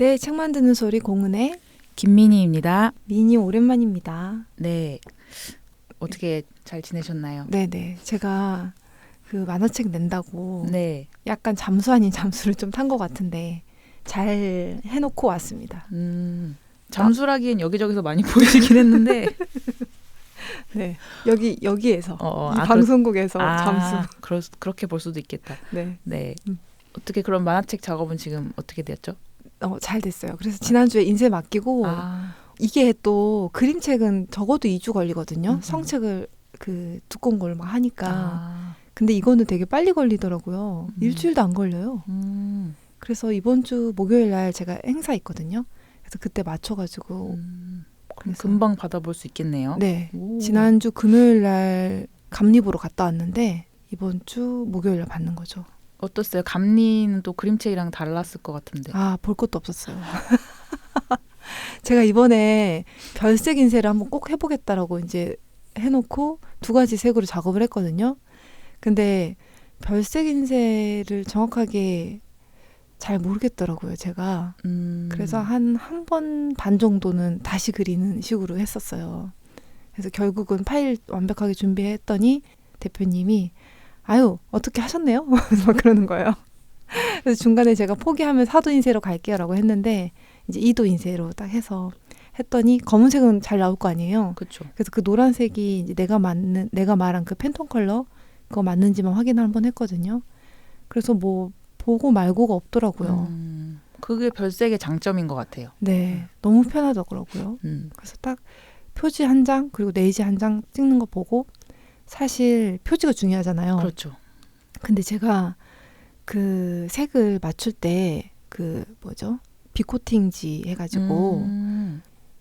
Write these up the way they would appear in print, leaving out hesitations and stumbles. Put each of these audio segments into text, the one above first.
네, 책 만드는 소리 공은의 김민희입니다. 미니 오랜만입니다. 네, 어떻게 잘 지내셨나요? 네네, 제가 그 만화책 낸다고 네, 약간 잠수 아닌 잠수를 좀 탄 것 같은데 잘 해놓고 왔습니다. 잠수라기엔 여기저기서 많이 보이시긴 했는데 네, 여기에서 이 아, 방송국에서 잠수. 그렇게 볼 수도 있겠다. 네, 네, 어떻게 그럼 만화책 작업은 지금 어떻게 되었죠? 잘 됐어요. 그래서 지난주에 인쇄 맡기고 이게 또 그림책은 적어도 2주 걸리거든요. 성책을 그 두꺼운 걸 막 하니까. 근데 이거는 되게 빨리 걸리더라고요. 일주일도 안 걸려요. 그래서 이번 주 목요일 날 제가 행사 있거든요. 그래서 그때 맞춰가지고 그럼 금방 받아볼 수 있겠네요. 네, 오. 지난주 금요일 날 감리보러 갔다 왔는데 이번 주 목요일 날 받는 거죠. 어떻어요? 감리는 또 그림책이랑 달랐을 것 같은데. 볼 것도 없었어요. 제가 이번에 별색 인쇄를 한번 꼭 해보겠다라고 이제 해놓고 2가지 색으로 작업을 했거든요. 근데 별색 인쇄를 정확하게 잘 모르겠더라고요, 제가. 그래서 한 번 반 정도는 다시 그리는 식으로 했었어요. 그래서 결국은 파일 완벽하게 준비했더니 대표님이 아유, 어떻게 하셨네요? 막 그러는 거예요. 그래서 중간에 제가 포기하면 4도 인쇄로 갈게요라고 했는데 이제 2도 인쇄로 딱 해서 했더니 검은색은 잘 나올 거 아니에요. 그렇죠. 그래서 그 노란색이 이제 내가 말한 그 팬톤 컬러 그거 맞는지만 확인을 한번 했거든요. 그래서 뭐 보고 말고가 없더라고요. 그게 별색의 장점인 것 같아요. 네, 너무 편하더라고요. 그래서 딱 표지 한 장 그리고 네이지 한 장 찍는 거 보고 사실 표지가 중요하잖아요. 그렇죠. 근데 제가 그 색을 맞출 때 그 뭐죠? 비코팅지 해가지고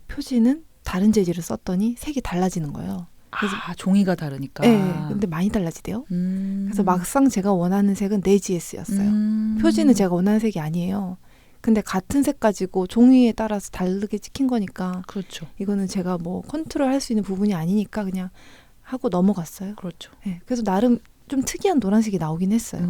표지는 다른 재질을 썼더니 색이 달라지는 거예요. 그래서 종이가 다르니까. 네, 근데 많이 달라지대요. 그래서 막상 제가 원하는 색은 네이지였어요. 표지는 제가 원하는 색이 아니에요. 근데 같은 색 가지고 종이에 따라서 다르게 찍힌 거니까. 그렇죠. 이거는 제가 뭐 컨트롤 할 수 있는 부분이 아니니까 그냥 하고 넘어갔어요. 그렇죠. 네, 그래서 나름 좀 특이한 노란색이 나오긴 했어요.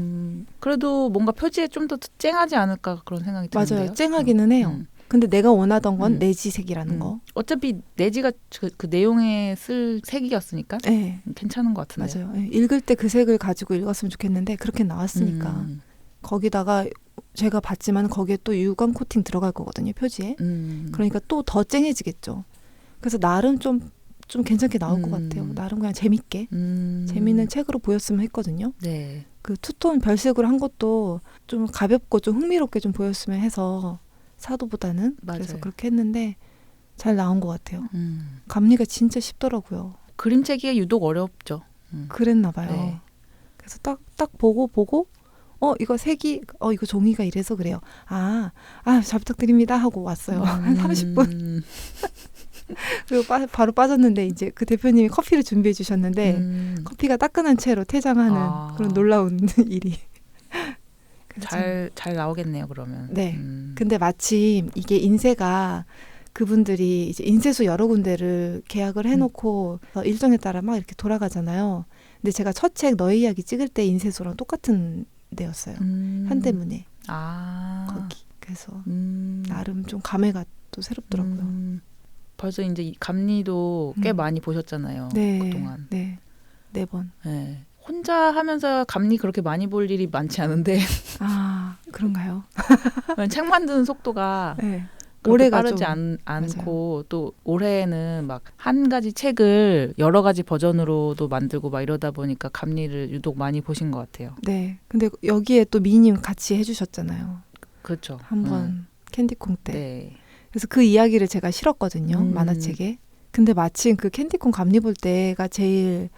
그래도 뭔가 표지에 좀 더 쨍하지 않을까 그런 생각이 드는데요. 맞아요. 쨍하기는 해요. 근데 내가 원하던 건 네지색이라는 거. 어차피 내지가 그 내용에 쓸 색이었으니까 네. 괜찮은 것 같은데요. 맞아요. 네. 읽을 때 그 색을 가지고 읽었으면 좋겠는데 그렇게 나왔으니까. 거기다가 제가 봤지만 거기에 또 유광 코팅 들어갈 거거든요. 표지에. 그러니까 또 더 쨍해지겠죠. 그래서 나름 좀 괜찮게 나올 것 같아요. 나름 그냥 재밌게. 재밌는 책으로 보였으면 했거든요. 네. 그 투톤 별색으로 한 것도 좀 가볍고 좀 흥미롭게 좀 보였으면 해서 사도보다는. 맞아요. 그래서 그렇게 했는데 잘 나온 것 같아요. 감리가 진짜 쉽더라고요. 그림책이 유독 어렵죠. 그랬나 봐요. 네. 그래서 딱 보고 이거 색이 이거 종이가 이래서 그래요. 잘 부탁드립니다 하고 왔어요. 한 30분. 그리고 바로 빠졌는데 이제 그 대표님이 커피를 준비해 주셨는데 커피가 따끈한 채로 퇴장하는 그런 놀라운 일이. 잘 나오겠네요, 그러면. 네. 근데 마침 이게 인쇄가 그분들이 이제 인쇄소 여러 군데를 계약을 해놓고 일정에 따라 막 이렇게 돌아가잖아요. 근데 제가 첫 책 너의 이야기 찍을 때 인쇄소랑 똑같은 데였어요. 현대문에. 거기. 그래서 나름 좀 감회가 또 새롭더라고요. 벌써 이제 이 감리도 꽤 많이 보셨잖아요. 네. 그동안. 네. 4번. 네. 혼자 하면서 감리 그렇게 많이 볼 일이 많지 않은데. 그런가요? 책 만드는 속도가 네. 그렇게 빠르지 않고 또 올해는 막 한 가지 책을 여러 가지 버전으로도 만들고 막 이러다 보니까 감리를 유독 많이 보신 것 같아요. 네. 근데 여기에 또 미님 같이 해주셨잖아요. 그렇죠. 한번 캔디콩 때. 네. 그래서 그 이야기를 제가 실었거든요. 만화책에. 근데 마침 그 캔디콩 감리 볼 때가 제일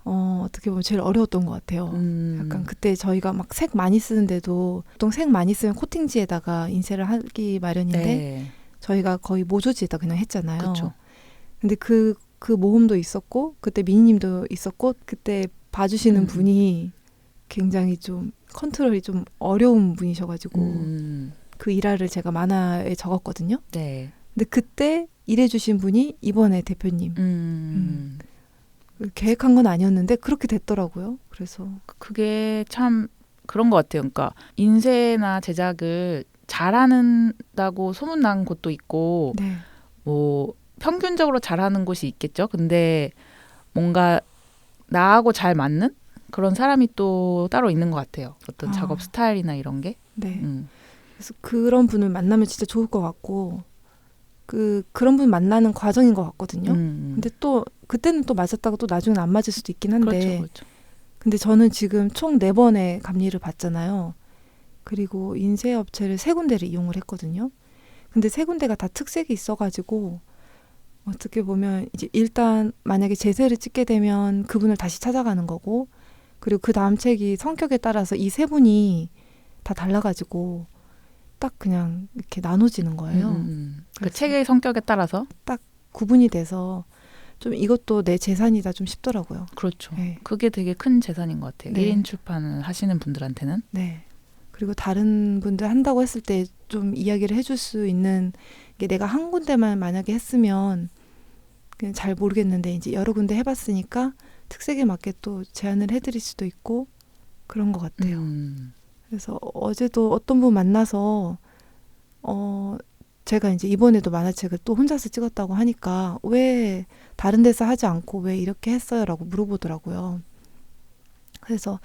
어떻게 보면 제일 어려웠던 것 같아요. 약간 그때 저희가 막 색 많이 쓰는데도 보통 색 많이 쓰면 코팅지에다가 인쇄를 하기 마련인데 네. 저희가 거의 모조지에다 그냥 했잖아요. 그렇죠. 근데 그 모험도 있었고 그때 미니님도 있었고 그때 봐주시는 분이 굉장히 좀 컨트롤이 좀 어려운 분이셔가지고 그 일화를 제가 만화에 적었거든요. 네. 근데 그때 일해주신 분이 이번에 대표님. 계획한 건 아니었는데 그렇게 됐더라고요. 그래서 그게 참 그런 것 같아요. 그러니까 인쇄나 제작을 잘하는다고 소문난 곳도 있고 네. 뭐 평균적으로 잘하는 곳이 있겠죠. 근데 뭔가 나하고 잘 맞는 그런 사람이 또 따로 있는 것 같아요. 어떤 작업 스타일이나 이런 게. 네. 그래서 그런 분을 만나면 진짜 좋을 것 같고 그런 분 만나는 과정인 것 같거든요. 근데 또 그때는 또 맞았다가 또 나중에는 안 맞을 수도 있긴 한데 그렇죠, 그렇죠. 근데 저는 지금 총 4번의 감리를 받잖아요. 그리고 인쇄업체를 3군데를 이용을 했거든요. 근데 3군데가 다 특색이 있어가지고 어떻게 보면 이제 일단 만약에 제세를 찍게 되면 그분을 다시 찾아가는 거고 그리고 그 다음 책이 성격에 따라서 이 3분이 다 달라가지고 딱 그냥 이렇게 나눠지는 거예요. 그 책의 성격에 따라서 딱 구분이 돼서 좀 이것도 내 재산이다 좀 싶더라고요. 그렇죠. 네. 그게 되게 큰 재산인 것 같아요. 네. 1인 출판을 하시는 분들한테는. 네. 그리고 다른 분들 한다고 했을 때 좀 이야기를 해줄 수 있는 게 내가 한 군데만 만약에 했으면 그냥 잘 모르겠는데 이제 여러 군데 해봤으니까 특색에 맞게 또 제안을 해드릴 수도 있고 그런 것 같아요. 그래서 어제도 어떤 분 만나서 제가 이제 이번에도 만화책을 또 혼자서 찍었다고 하니까 왜 다른 데서 하지 않고 왜 이렇게 했어요? 라고 물어보더라고요. 그래서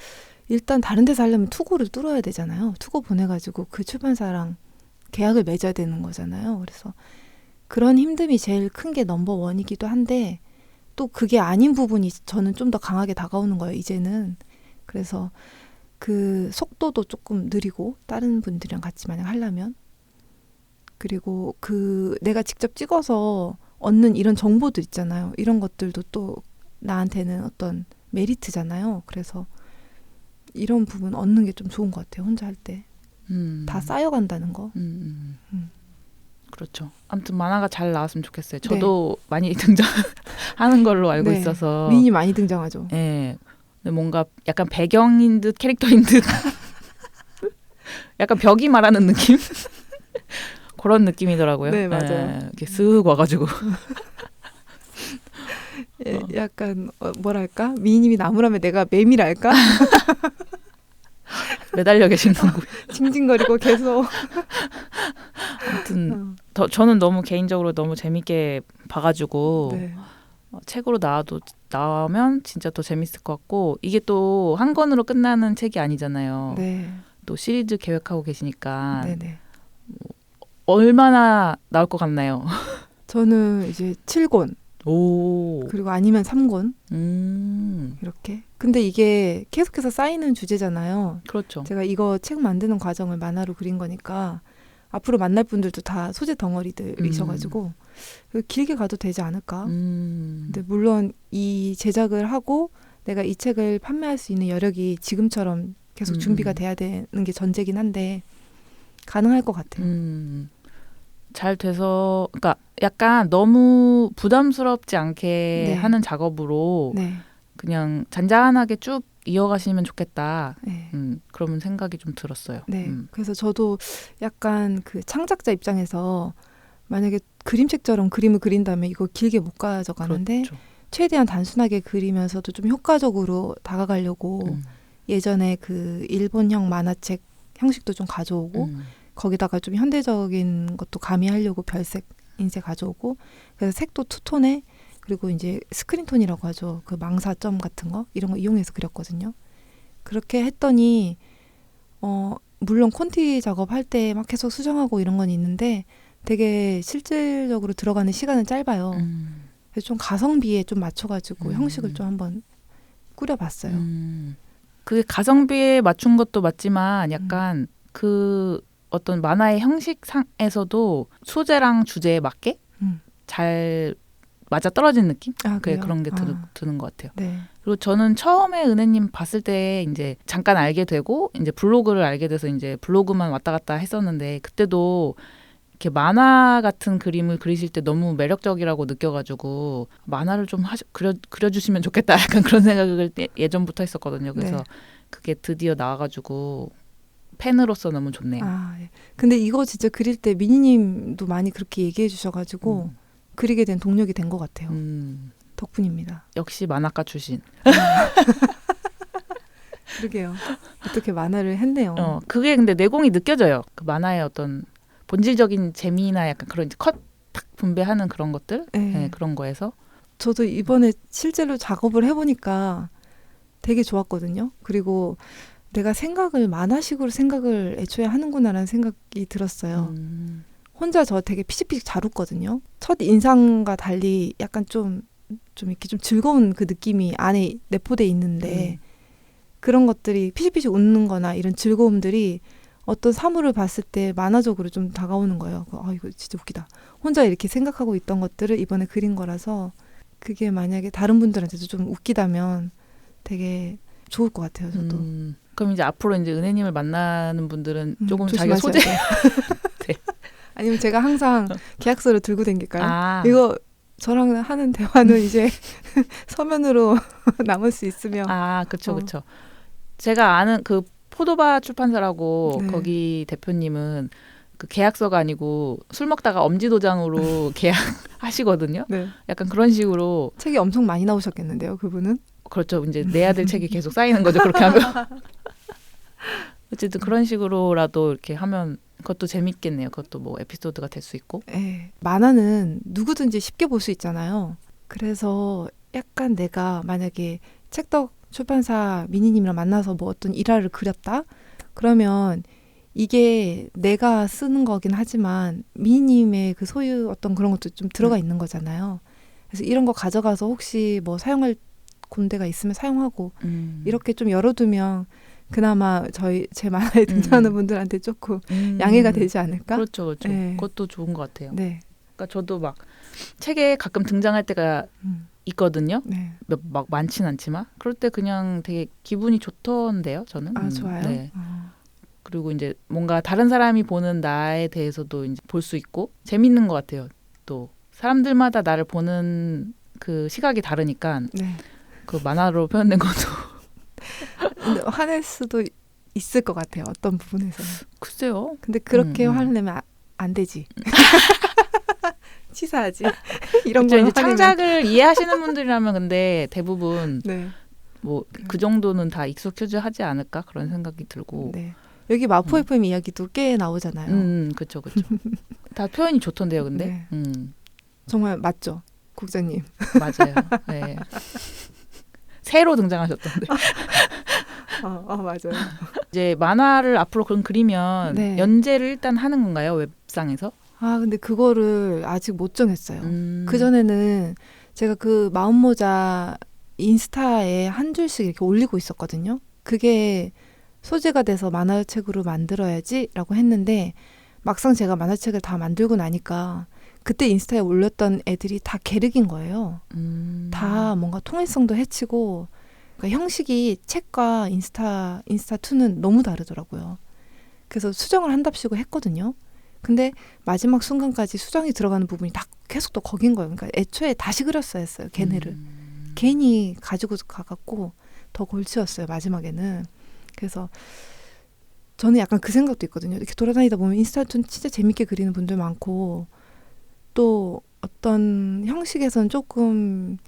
일단 다른 데서 하려면 투고를 뚫어야 되잖아요. 투고 보내가지고 그 출판사랑 계약을 맺어야 되는 거잖아요. 그래서 그런 힘듦이 제일 큰 게 넘버원이기도 한데 또 그게 아닌 부분이 저는 좀 더 강하게 다가오는 거예요. 이제는. 그래서 그 속도도 조금 느리고 다른 분들이랑 같이 만약 하려면 그리고 내가 직접 찍어서 얻는 이런 정보들 있잖아요. 이런 것들도 또 나한테는 어떤 메리트잖아요. 그래서 이런 부분 얻는 게 좀 좋은 것 같아요. 혼자 할 때. 다 쌓여간다는 거. 그렇죠. 아무튼 만화가 잘 나왔으면 좋겠어요. 저도 많이 등장하는 걸로 알고 있어서. 미인이 많이 등장하죠. 네. 근데 뭔가 약간 배경인 듯 캐릭터인 듯 약간 벽이 말하는 느낌? 그런 느낌이더라고요. 네, 맞아요. 이렇게 쓱 와가지고. 약간 뭐랄까? 미인님이 나무라면 내가 매미랄까? 매달려 계신 거고. 징징거리고 계속. 아무튼 저는 너무 개인적으로 너무 재밌게 봐가지고 네. 책으로 나오면 진짜 더 재밌을 것 같고 이게 또 한 권으로 끝나는 책이 아니잖아요. 네. 또 시리즈 계획하고 계시니까 네네. 얼마나 나올 것 같나요? 저는 이제 7권 오. 그리고 아니면 3권 이렇게. 근데 이게 계속해서 쌓이는 주제잖아요. 그렇죠. 제가 이거 책 만드는 과정을 만화로 그린 거니까 앞으로 만날 분들도 다 소재 덩어리들이셔가지고 길게 가도 되지 않을까. 근데 물론 이 제작을 하고 내가 이 책을 판매할 수 있는 여력이 지금처럼 계속 준비가 돼야 되는 게 전제긴 한데 가능할 것 같아요. 잘 돼서 그러니까 약간 너무 부담스럽지 않게 네. 하는 작업으로 네. 그냥 잔잔하게 쭉 이어가시면 좋겠다. 네. 그런 생각이 좀 들었어요. 네. 그래서 저도 약간 그 창작자 입장에서 만약에 그림책처럼 그림을 그린다면 이거 길게 못 가져가는데 그렇죠. 최대한 단순하게 그리면서도 좀 효과적으로 다가가려고 예전에 그 일본형 만화책 형식도 좀 가져오고 거기다가 좀 현대적인 것도 가미하려고 별색 인쇄 가져오고 그래서 색도 투톤에 그리고 이제 스크린톤이라고 하죠. 그 망사점 같은 거 이런 거 이용해서 그렸거든요. 그렇게 했더니 물론 콘티 작업할 때 막 계속 수정하고 이런 건 있는데 되게 실질적으로 들어가는 시간은 짧아요. 그래서 좀 가성비에 좀 맞춰가지고 형식을 좀 한번 꾸려봤어요. 그게 가성비에 맞춘 것도 맞지만 약간 그 어떤 만화의 형식상에서도 소재랑 주제에 맞게 잘 맞아 떨어진 느낌? 그런 게 드는 것 같아요. 네. 그리고 저는 처음에 은혜님 봤을 때 이제 잠깐 알게 되고 이제 블로그를 알게 돼서 이제 블로그만 왔다 갔다 했었는데 그때도 이렇게 만화 같은 그림을 그리실 때 너무 매력적이라고 느껴가지고 만화를 좀 그려주시면 좋겠다 약간 그런 생각을 예전부터 했었거든요. 그래서 네. 그게 드디어 나와가지고 팬으로서 너무 좋네요. 예. 근데 이거 진짜 그릴 때 미니님도 많이 그렇게 얘기해 주셔가지고 그리게 된 동력이 된 것 같아요. 덕분입니다. 역시 만화가 출신. 그러게요. 어떻게 만화를 했네요. 그게 근데 내공이 느껴져요. 그 만화의 어떤 본질적인 재미나 약간 그런 컷 탁 분배하는 그런 것들, 네. 네, 그런 거에서. 저도 이번에 실제로 작업을 해보니까 되게 좋았거든요. 그리고 내가 만화식으로 생각을 애초에 하는구나라는 생각이 들었어요. 혼자 저 되게 피식피식 잘 웃거든요. 첫 인상과 달리 약간 좀 이렇게 좀 즐거운 그 느낌이 안에 내포돼 있는데 그런 것들이 피식피식 웃는 거나 이런 즐거움들이 어떤 사물을 봤을 때 만화적으로 좀 다가오는 거예요. 이거 진짜 웃기다. 혼자 이렇게 생각하고 있던 것들을 이번에 그린 거라서 그게 만약에 다른 분들한테도 좀 웃기다면 되게 좋을 것 같아요. 저도. 그럼 이제 앞으로 이제 은혜님을 만나는 분들은 조금 자기가 조심하셔야 소재. 네. 아니면 제가 항상 계약서를 들고 다닐까요? 이거 저랑 하는 대화는 이제 서면으로 남을 수 있으며. 그렇죠, 그렇죠. 제가 아는 그 포도바 출판사라고 네. 거기 대표님은 그 계약서가 아니고 술 먹다가 엄지도장으로 계약하시거든요. 네. 약간 그런 식으로. 책이 엄청 많이 나오셨겠는데요, 그분은? 그렇죠. 이제 내야 될 책이 계속 쌓이는 거죠. 그렇게 하면. 어쨌든 그런 식으로라도 이렇게 하면 그것도 재밌겠네요. 그것도 뭐 에피소드가 될 수 있고. 네. 만화는 누구든지 쉽게 볼 수 있잖아요. 그래서 약간 내가 만약에 책덕 출판사 미니님이랑 만나서 뭐 어떤 일화를 그렸다? 그러면 이게 내가 쓰는 거긴 하지만 미니님의 그 소유 어떤 그런 것도 좀 들어가 있는 거잖아요. 그래서 이런 거 가져가서 혹시 뭐 사용할 군데가 있으면 사용하고 이렇게 좀 열어두면 그나마 제 만화에 등장하는 분들한테 조금 양해가 되지 않을까? 그렇죠, 그렇죠. 네. 그것도 좋은 것 같아요. 네. 그러니까 저도 막 책에 가끔 등장할 때가 있거든요. 네. 막 많진 않지만 그럴 때 그냥 되게 기분이 좋던데요. 저는. 좋아요. 네. 그리고 이제 뭔가 다른 사람이 보는 나에 대해서도 이제 볼 수 있고 재밌는 것 같아요. 또 사람들마다 나를 보는 그 시각이 다르니까 네. 그 만화로 표현된 것도. 근데 화낼 수도 있을 것 같아요. 어떤 부분에서는. 글쎄요. 근데 그렇게 화를 내면 안 되지. 치사하지. 이런 거 이제 창작을 이해하시는 분들이라면 근데 대부분 네. 뭐 그 정도는 다 익숙해져 하지 않을까 그런 생각이 들고. 네. 여기 마포 FM 이야기도 꽤 나오잖아요. 그렇죠, 그렇죠. 다 표현이 좋던데요, 근데. 네. 정말 맞죠, 국장님. 맞아요. 네. 새로 등장하셨던데. 맞아요. 이제 만화를 앞으로 그럼 그리면 네. 연재를 일단 하는 건가요, 웹상에서? 근데 그거를 아직 못 정했어요. 그전에는 제가 그 마음모자 인스타에 한 줄씩 이렇게 올리고 있었거든요. 그게 소재가 돼서 만화책으로 만들어야지라고 했는데 막상 제가 만화책을 다 만들고 나니까 그때 인스타에 올렸던 애들이 다 게르긴 거예요. 다 뭔가 통일성도 해치고 그러니까 형식이 책과 인스타2는 너무 다르더라고요. 그래서 수정을 한답시고 했거든요. 근데 마지막 순간까지 수정이 들어가는 부분이 다 계속 또 거긴 거예요. 그러니까 애초에 다시 그렸어야 했어요. 걔네를. 괜히 가지고 가갖고 더 골치웠어요. 마지막에는. 그래서 저는 약간 그 생각도 있거든요. 이렇게 돌아다니다 보면 인스타2 진짜 재밌게 그리는 분들 많고 또 어떤 형식에서는 조금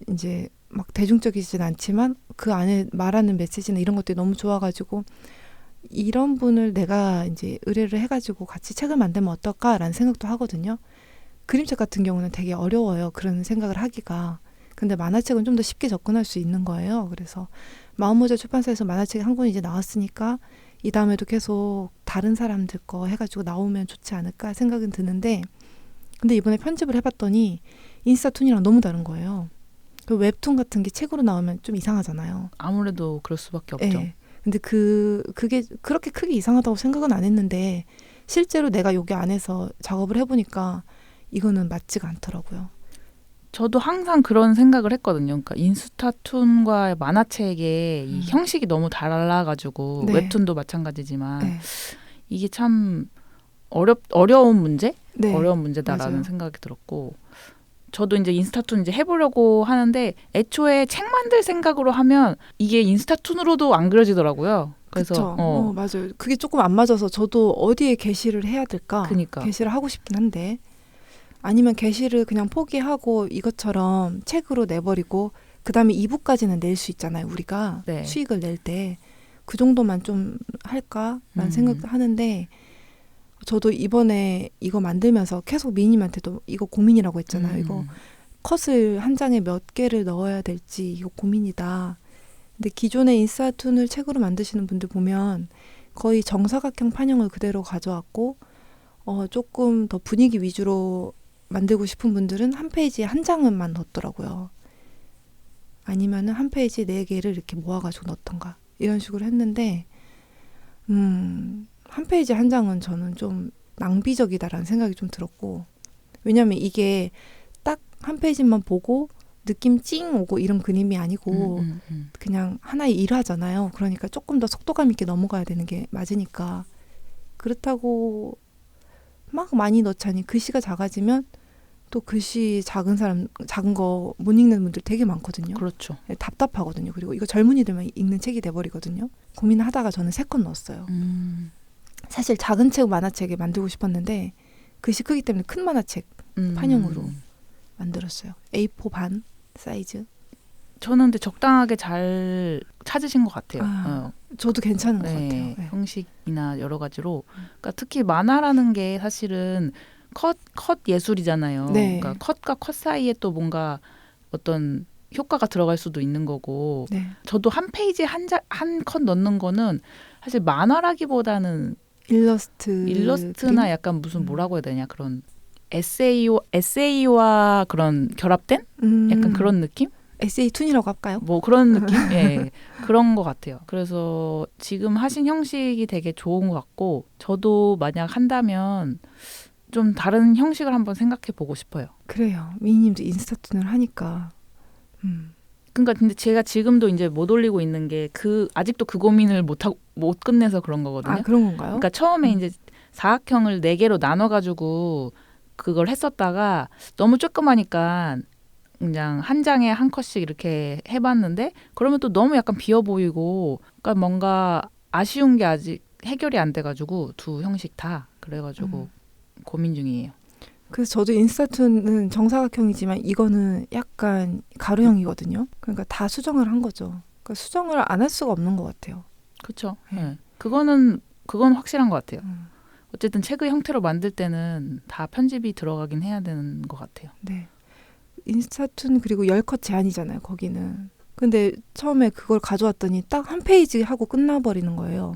이제 막 대중적이진 않지만 그 안에 말하는 메시지나 이런 것들이 너무 좋아가지고 이런 분을 내가 이제 의뢰를 해가지고 같이 책을 만들면 어떨까라는 생각도 하거든요. 그림책 같은 경우는 되게 어려워요. 그런 생각을 하기가. 근데 만화책은 좀 더 쉽게 접근할 수 있는 거예요. 그래서 마음모자 출판사에서 만화책이 한 권 이제 나왔으니까 이 다음에도 계속 다른 사람들 거 해가지고 나오면 좋지 않을까 생각은 드는데 근데 이번에 편집을 해봤더니 인스타2랑 너무 다른 거예요. 그 웹툰 같은 게 책으로 나오면 좀 이상하잖아요. 아무래도 그럴 수밖에 없죠. 네. 근데 그게 그렇게 크게 이상하다고 생각은 안 했는데 실제로 내가 여기 안에서 작업을 해보니까 이거는 맞지가 않더라고요. 저도 항상 그런 생각을 했거든요. 그러니까 인스타툰과 만화책의 이 형식이 너무 달라가지고 네. 웹툰도 마찬가지지만 네. 이게 참 어려운 문제? 네. 어려운 문제다라는 맞아요. 생각이 들었고 저도 이제 인스타툰 이제 해보려고 하는데 애초에 책 만들 생각으로 하면 이게 인스타툰으로도 안 그려지더라고요. 그래서 그쵸. 맞아요. 그게 조금 안 맞아서 저도 어디에 게시를 해야 될까? 그러니까. 게시를 하고 싶긴 한데 아니면 게시를 그냥 포기하고 이것처럼 책으로 내버리고 그다음에 2부까지는 낼 수 있잖아요. 우리가 네. 수익을 낼 때 그 정도만 좀 할까라는 생각하는데 저도 이번에 이거 만들면서 계속 미님한테도 이거 고민이라고 했잖아요. 이거 컷을 한 장에 몇 개를 넣어야 될지 이거 고민이다. 근데 기존의 인스타툰을 책으로 만드시는 분들 보면 거의 정사각형 판형을 그대로 가져왔고 조금 더 분위기 위주로 만들고 싶은 분들은 한 페이지에 한 장만 넣었더라고요. 아니면은 한 페이지에 4개를 이렇게 모아가지고 넣던가 이런 식으로 했는데 한 페이지 한 장은 저는 좀 낭비적이다라는 생각이 좀 들었고 왜냐면 이게 딱 한 페이지만 보고 느낌 찡 오고 이런 그림이 아니고 그냥 하나의 일화잖아요. 그러니까 조금 더 속도감 있게 넘어가야 되는 게 맞으니까 그렇다고 막 많이 넣자니 글씨가 작아지면 또 글씨 작은 거 못 읽는 분들 되게 많거든요. 그렇죠. 답답하거든요. 그리고 이거 젊은이들만 읽는 책이 돼버리거든요. 고민하다가 저는 3권 넣었어요. 사실 작은 책 만화책에 만들고 싶었는데 글씨 크기 때문에 큰 만화책 판형으로 만들었어요. A4 반 사이즈. 저는 근데 적당하게 잘 찾으신 것 같아요. 저도 괜찮은 것 네, 같아요. 네. 형식이나 여러 가지로. 그러니까 특히 만화라는 게 사실은 컷 예술이잖아요. 네. 그러니까 컷과 컷 사이에 또 뭔가 어떤 효과가 들어갈 수도 있는 거고. 네. 저도 한 페이지에 한 컷 넣는 거는 사실 만화라기보다는 일러스트나 그림? 약간 무슨 뭐라고 해야 되냐 그런 에세이와 그런 결합된 약간 그런 느낌? 에세이 툰이라고 할까요? 뭐 그런 느낌? 예, 그런 것 같아요. 그래서 지금 하신 형식이 되게 좋은 것 같고 저도 만약 한다면 좀 다른 형식을 한번 생각해 보고 싶어요. 그래요. 미니님도 인스타툰을 하니까. 그러니까 근데 제가 지금도 이제 못 올리고 있는 게 아직도 그 고민을 못 끝내서 그런 거거든요. 아, 그런 건가요? 그러니까 처음에 이제 사각형을 4개로 나눠가지고 그걸 했었다가 너무 조그마니까 그냥 한 장에 한 컷씩 이렇게 해봤는데 그러면 또 너무 약간 비어 보이고 그러니까 뭔가 아쉬운 게 아직 해결이 안 돼가지고 두 형식 다 그래가지고 고민 중이에요. 그래서 저도 인스타툰은 정사각형이지만 이거는 약간 가로형이거든요. 그러니까 다 수정을 한 거죠. 그러니까 수정을 안 할 수가 없는 것 같아요. 그렇죠. 네. 그건 확실한 것 같아요. 어쨌든 책의 형태로 만들 때는 다 편집이 들어가긴 해야 되는 것 같아요. 네. 인스타툰 그리고 10컷 제한이잖아요. 거기는. 근데 처음에 그걸 가져왔더니 딱 한 페이지 하고 끝나버리는 거예요.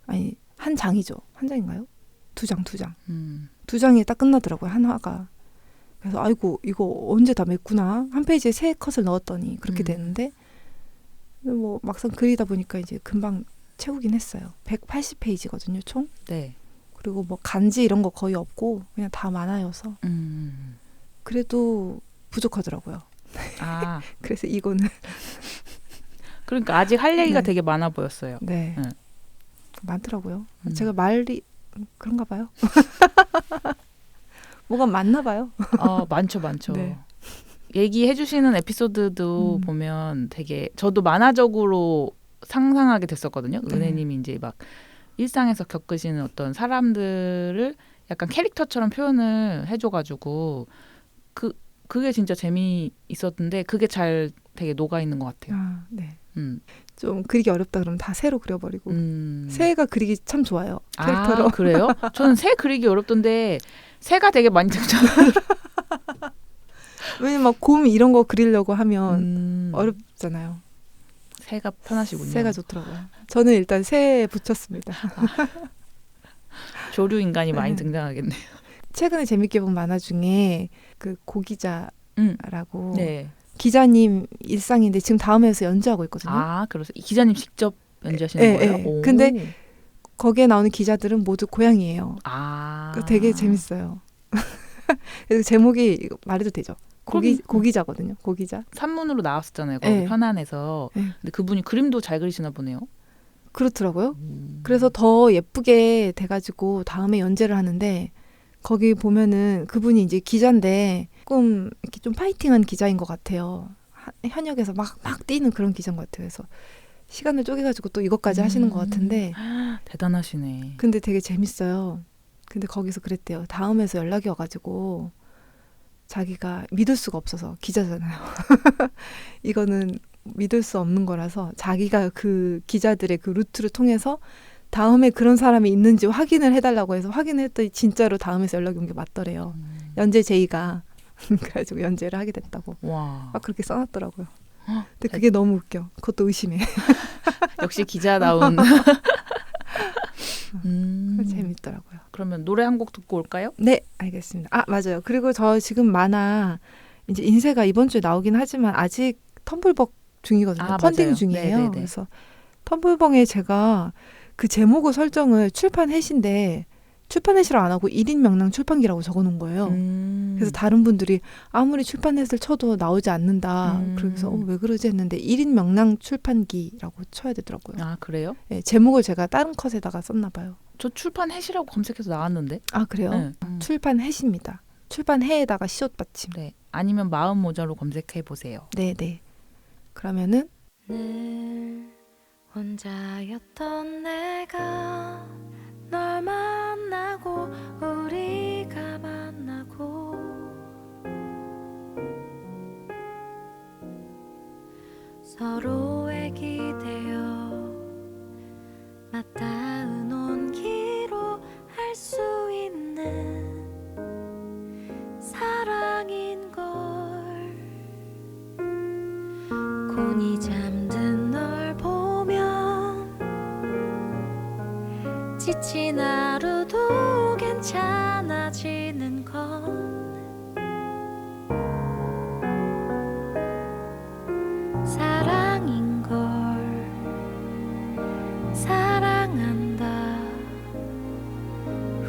아니 한 장이죠. 한 장인가요? 두 장. 두 장이 딱 끝나더라고요. 하나가. 그래서 아이고 이거 언제 다 맺구나. 한 페이지에 3컷을 넣었더니 그렇게 되는데 뭐 막상 그리다 보니까 이제 금방 채우긴 했어요. 180페이지거든요. 총. 네. 그리고 뭐 간지 이런 거 거의 없고 그냥 다 만화여서 그래도 부족하더라고요. 아, 그래서 이거는 그러니까 아직 할 얘기가 네. 되게 많아 보였어요. 네. 네. 많더라고요. 제가 말이 그런가 봐요. 뭐가 많나 봐요. 많죠. 네. 얘기해 주시는 에피소드도 보면 되게 저도 만화적으로 상상하게 됐었거든요. 네. 은혜님이 이제 막 일상에서 겪으시는 어떤 사람들을 약간 캐릭터처럼 표현을 해줘가지고 그게 진짜 재미있었는데 그게 잘 되게 녹아 있는 것 같아요. 아, 네. 좀 그리기 어렵다 그러면 다 새로 그려버리고 새가 그리기 참 좋아요. 캐릭터로. 아, 그래요? 저는 새 그리기 어렵던데 새가 되게 많이 등장해요. 왜냐면 막 곰 이런 거 그리려고 하면 어렵잖아요. 새가 편하시군요. 새가 좋더라고요. 저는 일단 새 붙였습니다. 조류 인간이 많이 네. 등장하겠네요. 최근에 재밌게 본 만화 중에 그 고기자라고 네. 기자님 일상인데 지금 다음에서 연재하고 있거든요. 아, 그래서 기자님 직접 연재하시는 네, 거예요? 네. 오. 근데 거기에 나오는 기자들은 모두 고양이에요. 아, 그러니까 되게 재밌어요. 그래서 제목이 이거 말해도 되죠. 고기자거든요. 고기자. 산문으로 나왔었잖아요. 거기 네. 편안해서. 네. 근데 그분이 그림도 잘 그리시나 보네요. 그렇더라고요. 그래서 더 예쁘게 돼가지고 다음에 연재를 하는데 거기 보면은 그분이 이제 기자인데 조금 이렇게 좀 파이팅한 기자인 것 같아요. 현역에서 막 뛰는 그런 기자인 것 같아요. 그래서 시간을 쪼개가지고 또 이것까지 하시는 것 같은데 대단하시네. 근데 되게 재밌어요. 근데 거기서 그랬대요. 다음에서 연락이 와가지고 자기가 믿을 수가 없어서 기자잖아요. 이거는 믿을 수 없는 거라서 자기가 그 기자들의 그 루트를 통해서 다음에 그런 사람이 있는지 확인을 해달라고 해서 확인을 했더니 진짜로 다음에서 연락이 온 게 맞더래요. 연재 제의가 그래가지고 연재를 하게 됐다고 와. 막 그렇게 써놨더라고요. 근데 그게 너무 웃겨. 그것도 의심해. 역시 기자다운. 재밌더라고요. 그러면 노래 한 곡 듣고 올까요? 네, 알겠습니다. 아, 맞아요. 그리고 저 지금 만화 이제 인쇄가 이번 주에 나오긴 하지만 아직 텀블벅 중이거든요. 아, 펀딩 맞아요. 중이에요. 네네네. 그래서 텀블벅에 제가 그 제목을 설정을 출판해시인데 출판해시라고 안 하고 1인 명랑 출판기라고 적어놓은 거예요. 그래서 다른 분들이 아무리 출판해시를 쳐도 나오지 않는다. 그래서 왜 그러지 했는데 1인 명랑 출판기라고 쳐야 되더라고요. 아, 그래요? 네, 제목을 제가 다른 컷에다가 썼나 봐요. 저 출판 해시라고 검색해서 나왔는데. 아, 그래요? 네. 출판해시입니다. 출판해에다가 시옷 받침. 네. 아니면 마음 모자로 검색해 보세요. 네네. 그러면은 늘 혼자였던 내가 널 만나고 우리가 만나고 서로의 기대어 맞닿은 온기로 할 수 있는 사랑인 걸 곤히 잠든 널 보면 지친 하루도 괜찮아지는 건 사랑인 걸 사랑한다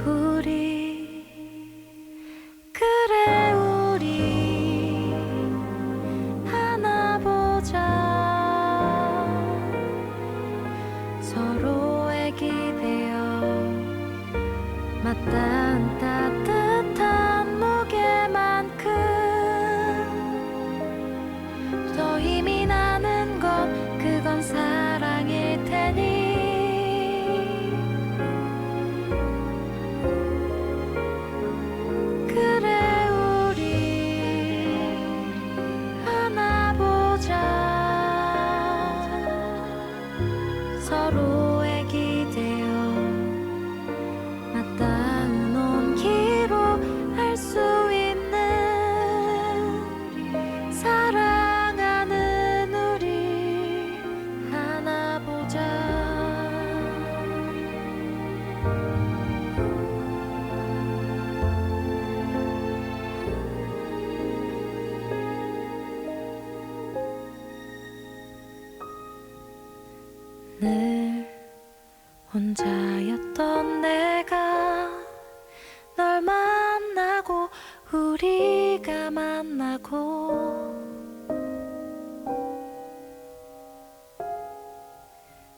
우리 그래 우리 하나 보자 서로의 기대어 맞닿은 따뜻한 무게만큼 더 힘이 나는 건 그건 사랑일 테니 그래 우리 하나 보자 서로의 기대어 맞닿은 온기로 할 수 있는 사랑하는 우리 하나 보자 늘 혼자였던 내가 널 만나고 우리가 만나고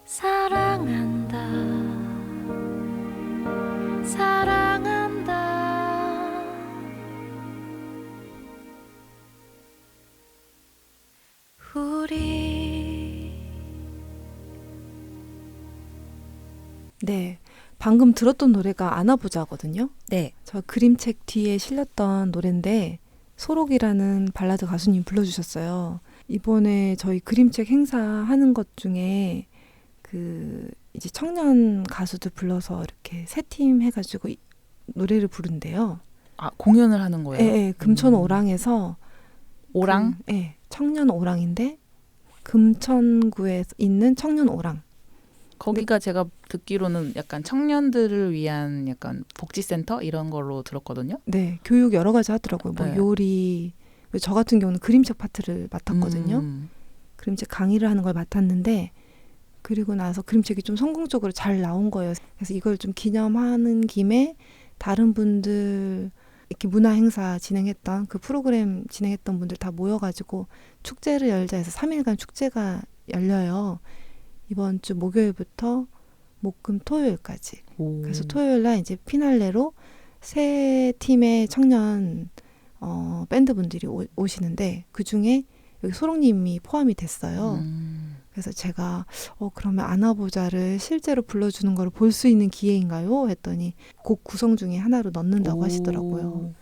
사랑한다 사랑한다 우리 네, 방금 들었던 노래가 안아보자거든요. 네. 저 그림책 뒤에 실렸던 노래인데 소록이라는 발라드 가수님 불러주셨어요. 이번에 저희 그림책 행사하는 것 중에 그 이제 청년 가수들 불러서 이렇게 세 팀 해가지고 노래를 부른대요. 아, 공연을 하는 거예요? 예, 금천 오랑에서 오랑? 예, 청년 오랑인데 금천구에 있는 청년 오랑. 거기가 제가 듣기로는 약간 청년들을 위한 약간 복지센터 이런 걸로 들었거든요. 네, 교육 여러 가지 하더라고요. 뭐 네. 요리, 저 같은 경우는 그림책 파트를 맡았거든요. 그림책 강의를 하는 걸 맡았는데 그리고 나서 그림책이 좀 성공적으로 잘 나온 거예요. 그래서 이걸 좀 기념하는 김에 다른 분들 이렇게 문화 행사 진행했던 그 프로그램 진행했던 분들 다 모여가지고 축제를 열자 해서 3일간 축제가 열려요. 이번 주 목요일부터 목금 토요일까지. 오. 그래서 토요일 날 이제 피날레로 세 팀의 청년 밴드 분들이 오시는데 그 중에 여기 소록님이 포함이 됐어요. 그래서 제가 그러면 안아보자를 실제로 불러주는 걸 볼 수 있는 기회인가요? 했더니 곡 구성 중에 하나로 넣는다고 오. 하시더라고요.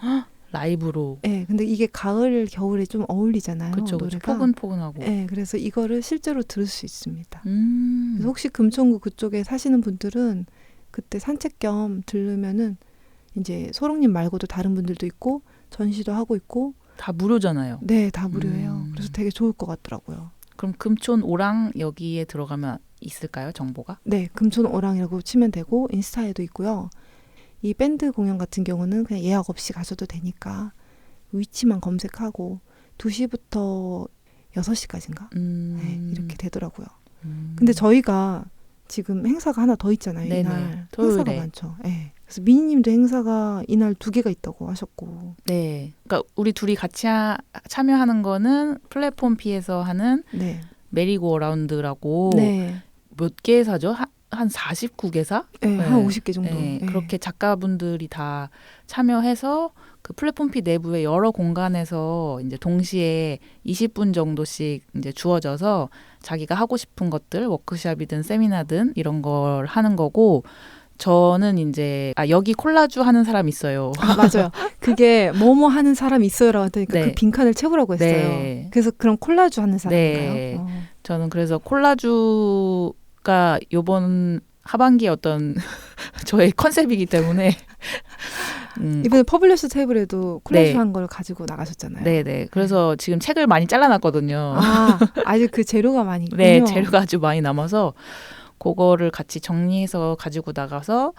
라이브로. 네, 근데 이게 가을, 겨울에 좀 어울리잖아요. 그렇죠, 그렇죠. 노래가. 포근포근하고. 네, 그래서 이거를 실제로 들을 수 있습니다. 음. 그래서 혹시 금천구 그쪽에 사시는 분들은 그때 산책 겸 들르면은 이제 소롱님 말고도 다른 분들도 있고 전시도 하고 있고 다 무료잖아요. 네, 다 무료예요. 음. 그래서 되게 좋을 것 같더라고요. 그럼 금촌 오랑 여기에 들어가면 있을까요, 정보가? 네, 금촌 오랑이라고 치면 되고 인스타에도 있고요. 이 밴드 공연 같은 경우는 그냥 예약 없이 가셔도 되니까 위치만 검색하고 2시부터 6시까지인가? 네, 이렇게 되더라고요. 근데 저희가 지금 행사가 하나 더 있잖아요. 네네. 이날 토요일에. 행사가 많죠. 네. 그래서 미니님도 행사가 이날 2개가 있다고 하셨고. 네. 그러니까 우리 둘이 같이 참여하는 거는 플랫폼 P에서 하는 네. 메리고 어라운드라고 네. 몇 개사죠? 한 49개사? 네, 네. 한 50개 정도. 네. 네. 그렇게 작가분들이 다 참여해서 그 플랫폼 P 내부의 여러 공간에서 이제 동시에 20분 정도씩 이제 주어져서 자기가 하고 싶은 것들, 워크숍이든 세미나든 이런 걸 하는 거고, 저는 이제 여기 콜라주 하는 사람 있어요. 아, 맞아요. 그게 뭐뭐 하는 사람이 있어요라고 하니까 네. 그 빈칸을 채우라고 했어요. 네. 그래서 그럼 콜라주 하는 사람인가요? 네. 저는 그래서 콜라주가 요번 하반기에 어떤 저의 컨셉이기 때문에 이번에 퍼블리셔 테이블에도 콜라주 네. 한 걸 가지고 나가셨잖아요. 네네. 그래서 지금 책을 많이 잘라놨거든요. 아, 아직 그 재료가 많이 있군요. 네, 재료가 아주 많이 남아서 그거를 같이 정리해서 가지고 나가서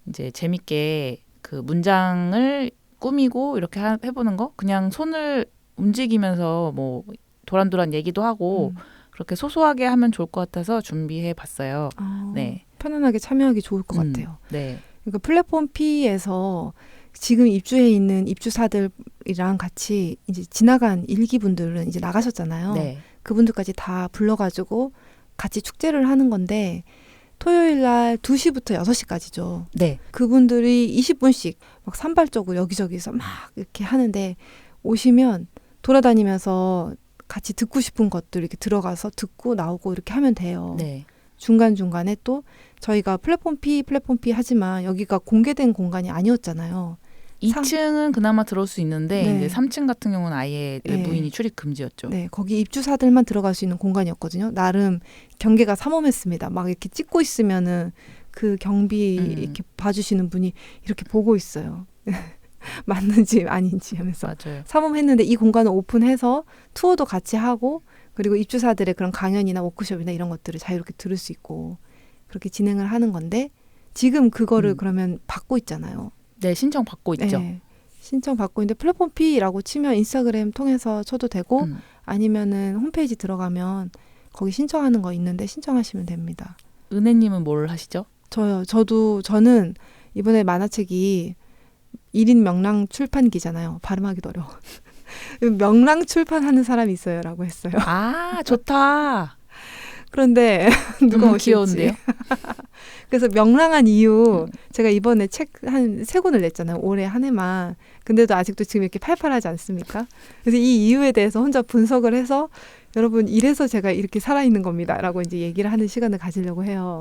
이제 재밌게 그 문장을 꾸미고 이렇게 해보는 거. 그냥 손을 움직이면서 뭐 도란도란 얘기도 하고 그렇게 소소하게 하면 좋을 것 같아서 준비해 봤어요. 네. 편안하게 참여하기 좋을 것 같아요. 네. 그러니까 플랫폼 P에서 지금 입주해 있는 입주사들이랑 같이 이제 지나간 일기분들은 이제 나가셨잖아요. 네. 그분들까지 다 불러가지고 같이 축제를 하는 건데 토요일 날 2시부터 6시까지죠. 네. 그분들이 20분씩 막 산발적으로 여기저기서 막 이렇게 하는데 오시면 돌아다니면서 같이 듣고 싶은 것들 이렇게 들어가서 듣고 나오고 이렇게 하면 돼요. 네. 중간중간에 또 저희가 플랫폼 P 하지만 여기가 공개된 공간이 아니었잖아요. 2층은 그나마 들어올 수 있는데 네. 이제 3층 같은 경우는 아예 네. 외부인이 출입 금지였죠. 네, 거기 입주사들만 들어갈 수 있는 공간이었거든요. 나름 경계가 삼엄했습니다. 막 이렇게 찍고 있으면은 그 경비 이렇게 봐주시는 분이 이렇게 보고 있어요. 맞는지 아닌지 하면서. 맞아요. 삼엄했는데 이 공간을 오픈해서 투어도 같이 하고 그리고 입주사들의 그런 강연이나 워크숍이나 이런 것들을 자유롭게 들을 수 있고 그렇게 진행을 하는 건데 지금 그거를 그러면 받고 있잖아요. 네, 신청 받고 있죠. 네, 신청 받고 있는데 플랫폼 P라고 치면 인스타그램 통해서 쳐도 되고 아니면은 홈페이지 들어가면 거기 신청하는 거 있는데 신청하시면 됩니다. 은혜님은 뭘 하시죠? 저는 이번에 만화책이 1인 명랑 출판기잖아요. 발음하기도 어려워. 명랑 출판하는 사람이 있어요라고 했어요. 아, 좋다. 그런데 누가 너무 오실지. 귀여운데요? 그래서 명랑한 이유 제가 이번에 책 한 3권을 냈잖아요. 올해 한 해만. 근데도 아직도 지금 이렇게 팔팔하지 않습니까? 그래서 이 이유에 대해서 혼자 분석을 해서 여러분 이래서 제가 이렇게 살아있는 겁니다. 라고 이제 얘기를 하는 시간을 가지려고 해요.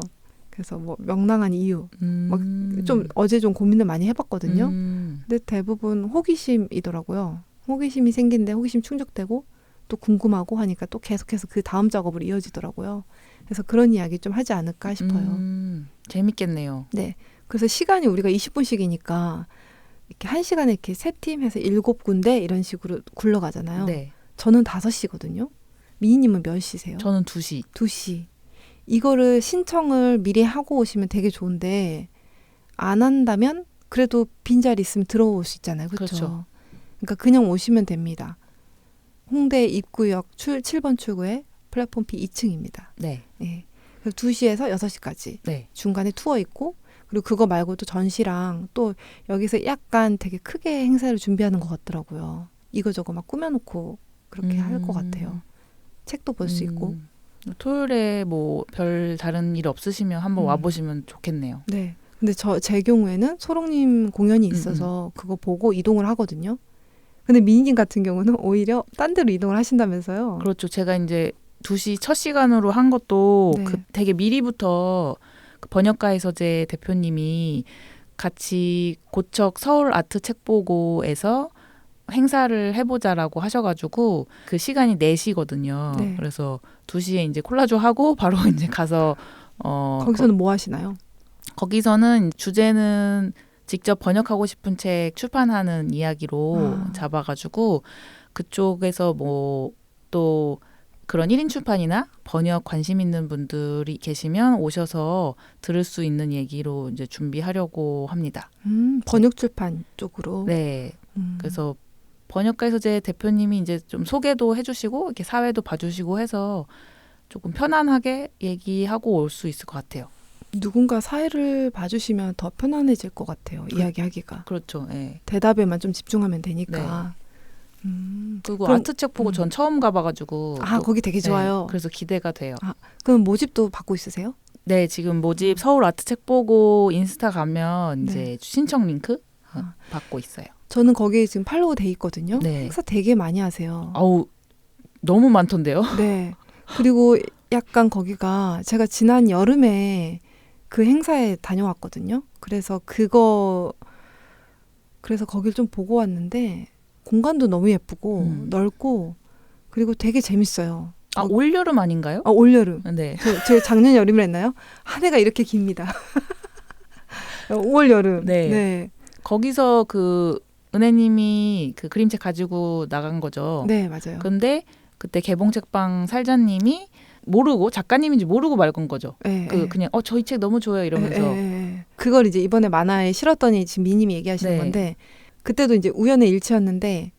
그래서 뭐 명랑한 이유 막 좀 어제 좀 고민을 많이 해봤거든요. 근데 대부분 호기심이더라고요. 호기심이 생긴데 호기심 충족되고 또 궁금하고 하니까 또 계속해서 그 다음 작업으로 이어지더라고요. 그래서 그런 이야기 좀 하지 않을까 싶어요. 재밌겠네요. 네. 그래서 시간이 우리가 20분씩이니까 이렇게 1시간에 이렇게 3팀 해서 7군데 이런 식으로 굴러가잖아요. 네. 저는 5시거든요. 미니님은 몇 시세요? 저는 2시. 2시. 이거를 신청을 미리 하고 오시면 되게 좋은데 안 한다면 그래도 빈자리 있으면 들어올 수 있잖아요. 그렇죠? 그렇죠. 그러니까 그냥 오시면 됩니다. 홍대 입구역 7번 출구에 플랫폼 P 2층입니다. 네. 네. 그래서 2시에서 6시까지 네. 중간에 투어 있고 그리고 그거 말고도 전시랑 또 여기서 약간 되게 크게 행사를 준비하는 것 같더라고요. 이거저거 막 꾸며놓고 그렇게 할 것 같아요. 책도 볼 수 있고. 토요일에 뭐 별 다른 일 없으시면 한번 와보시면 좋겠네요. 네. 근데 제 경우에는 소롱님 공연이 있어서 그거 보고 이동을 하거든요. 근데 미니님 같은 경우는 오히려 딴 데로 이동을 하신다면서요. 그렇죠. 제가 이제 2시 첫 시간으로 한 것도 네. 되게 미리부터 그 번역가의 대표님이 같이 고척 서울 아트 책보고에서 행사를 해보자라고 하셔가지고 그 시간이 4시거든요. 네. 그래서 2시에 이제 콜라주 하고 바로 이제 가서 거기서는 뭐 하시나요? 거기서는 주제는 직접 번역하고 싶은 책 출판하는 이야기로 잡아가지고 그쪽에서 뭐 또 그런 1인 출판이나 번역 관심 있는 분들이 계시면 오셔서 들을 수 있는 얘기로 이제 준비하려고 합니다. 번역 출판 쪽으로. 네. 그래서 번역가에서 제 대표님이 이제 좀 소개도 해주시고 이렇게 사회도 봐주시고 해서 조금 편안하게 얘기하고 올 수 있을 것 같아요. 누군가 사회를 봐주시면 더 편안해질 것 같아요. 이야기하기가. 그렇죠. 네. 대답에만 좀 집중하면 되니까. 그리고 그럼- 아트책 보고 전 처음 가봐가지고 또- 거기 되게 좋아요. 네, 그래서 기대가 돼요. 그럼 모집도 받고 있으세요? 네, 지금 모집 서울 아트책 보고 인스타 가면 네. 이제 신청 링크 받고 있어요. 저는 거기에 지금 팔로우 돼 있거든요. 네. 행사 되게 많이 하세요. 아우 너무 많던데요. 네. 그리고 약간 거기가 제가 지난 여름에 그 행사에 다녀왔거든요. 그래서 거길 좀 보고 왔는데 공간도 너무 예쁘고 넓고 그리고 되게 재밌어요. 올 여름 아닌가요? 올여름. 네. 제가 작년 여름을 했나요? 한 해가 이렇게 깁니다. 올 여름. 네. 거기서 그 은혜님이 그 그림책 가지고 나간 거죠. 네, 맞아요. 근데 그때 개봉책방 살자님이 모르고 작가님인지 모르고 말 건 거죠. 네, 그냥 저희 책 너무 좋아요 이러면서. 그걸 이제 이번에 만화에 실었더니 지금 미님이 얘기하시는 네. 건데 그때도 이제 우연의 일치였는데